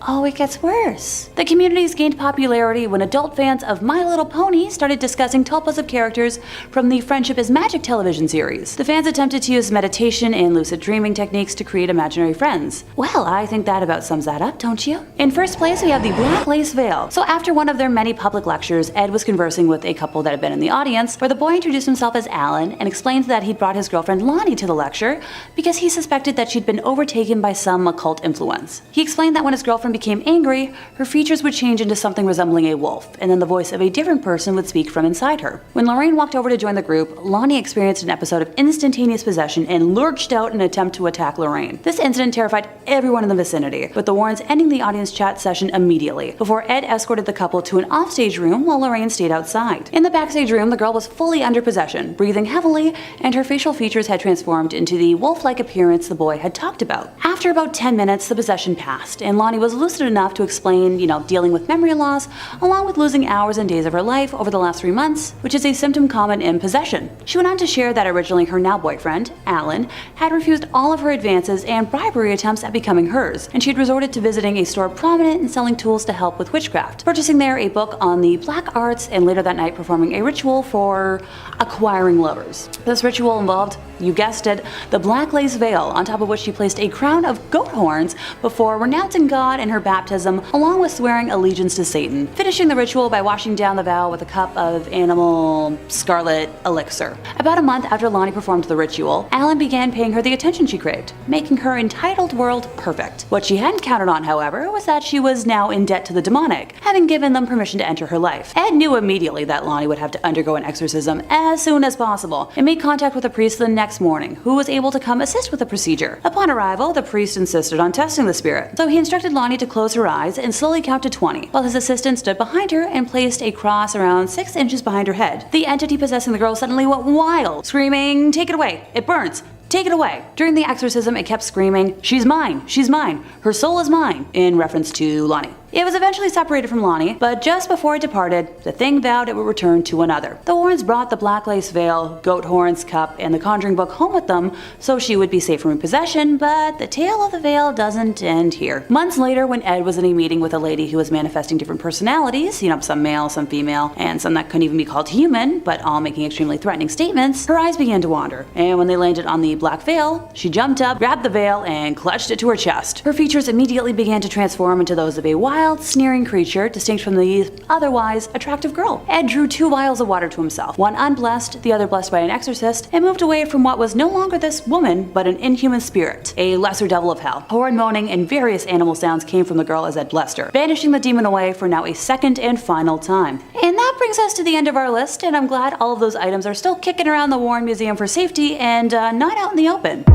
Oh, it gets worse. The communities gained popularity when adult fans of My Little Pony started discussing tulpas of characters from the Friendship is Magic television series. The fans attempted to use meditation and lucid dreaming techniques to create imaginary friends. Well, I think that about sums that up, don't you? In first place, we have the Black Lace Veil. So after one of their many public lectures, Ed was conversing with a couple that had been in the audience, where the boy introduced himself as Alan and explained that he'd brought his girlfriend Lonnie to the lecture because he suspected that she'd been overtaken by some occult influence. He explained that when his girlfriend girlfriend became angry, her features would change into something resembling a wolf, and then the voice of a different person would speak from inside her. When Lorraine walked over to join the group, Lonnie experienced an episode of instantaneous possession and lurched out in an attempt to attack Lorraine. This incident terrified everyone in the vicinity, with the Warrens ending the audience chat session immediately, before Ed escorted the couple to an offstage room while Lorraine stayed outside. In the backstage room, the girl was fully under possession, breathing heavily, and her facial features had transformed into the wolf-like appearance the boy had talked about. After about 10 minutes, the possession passed, and Lonnie was lucid enough to explain, dealing with memory loss, along with losing hours and days of her life over the last 3 months, which is a symptom common in possession. She went on to share that originally her now boyfriend, Alan, had refused all of her advances and bribery attempts at becoming hers, and she had resorted to visiting a store prominent in selling tools to help with witchcraft, purchasing there a book on the black arts, and later that night performing a ritual for acquiring lovers. This ritual involved, you guessed it, the black lace veil, on top of which she placed a crown of goat horns before renouncing God in her baptism, along with swearing allegiance to Satan, finishing the ritual by washing down the vow with a cup of animal scarlet elixir. About a month after Lonnie performed the ritual, Alan began paying her the attention she craved, making her entitled world perfect. What she hadn't counted on, however, was that she was now in debt to the demonic, having given them permission to enter her life. Ed knew immediately that Lonnie would have to undergo an exorcism as soon as possible, and made contact with a priest the next morning, who was able to come assist with the procedure. Upon arrival, the priest insisted on testing the spirit, so he instructed Lonnie to close her eyes and slowly count to 20, while his assistant stood behind her and placed a cross around 6 inches behind her head. The entity possessing the girl suddenly went wild, screaming, "Take it away! It burns! Take it away!" During the exorcism, it kept screaming, "She's mine! She's mine! Her soul is mine!" in reference to Lonnie. It was eventually separated from Lonnie, but just before it departed, the thing vowed it would return to another. The Warrens brought the black lace veil, goat horns, cup, and the Conjuring book home with them so she would be safe from possession, but the tale of the veil doesn't end here. Months later, when Ed was in a meeting with a lady who was manifesting different personalities, some male, some female, and some that couldn't even be called human, but all making extremely threatening statements, her eyes began to wander, and when they landed on the black veil, she jumped up, grabbed the veil, and clutched it to her chest. Her features immediately began to transform into those of a wild, sneering creature, distinct from the otherwise attractive girl. Ed drew 2 vials of water to himself, one unblessed, the other blessed by an exorcist, and moved away from what was no longer this woman, but an inhuman spirit, a lesser devil of hell. Horrid moaning and various animal sounds came from the girl as Ed blessed her, banishing the demon away for now a second and final time. And that brings us to the end of our list, and I'm glad all of those items are still kicking around the Warren Museum for safety and not out in the open.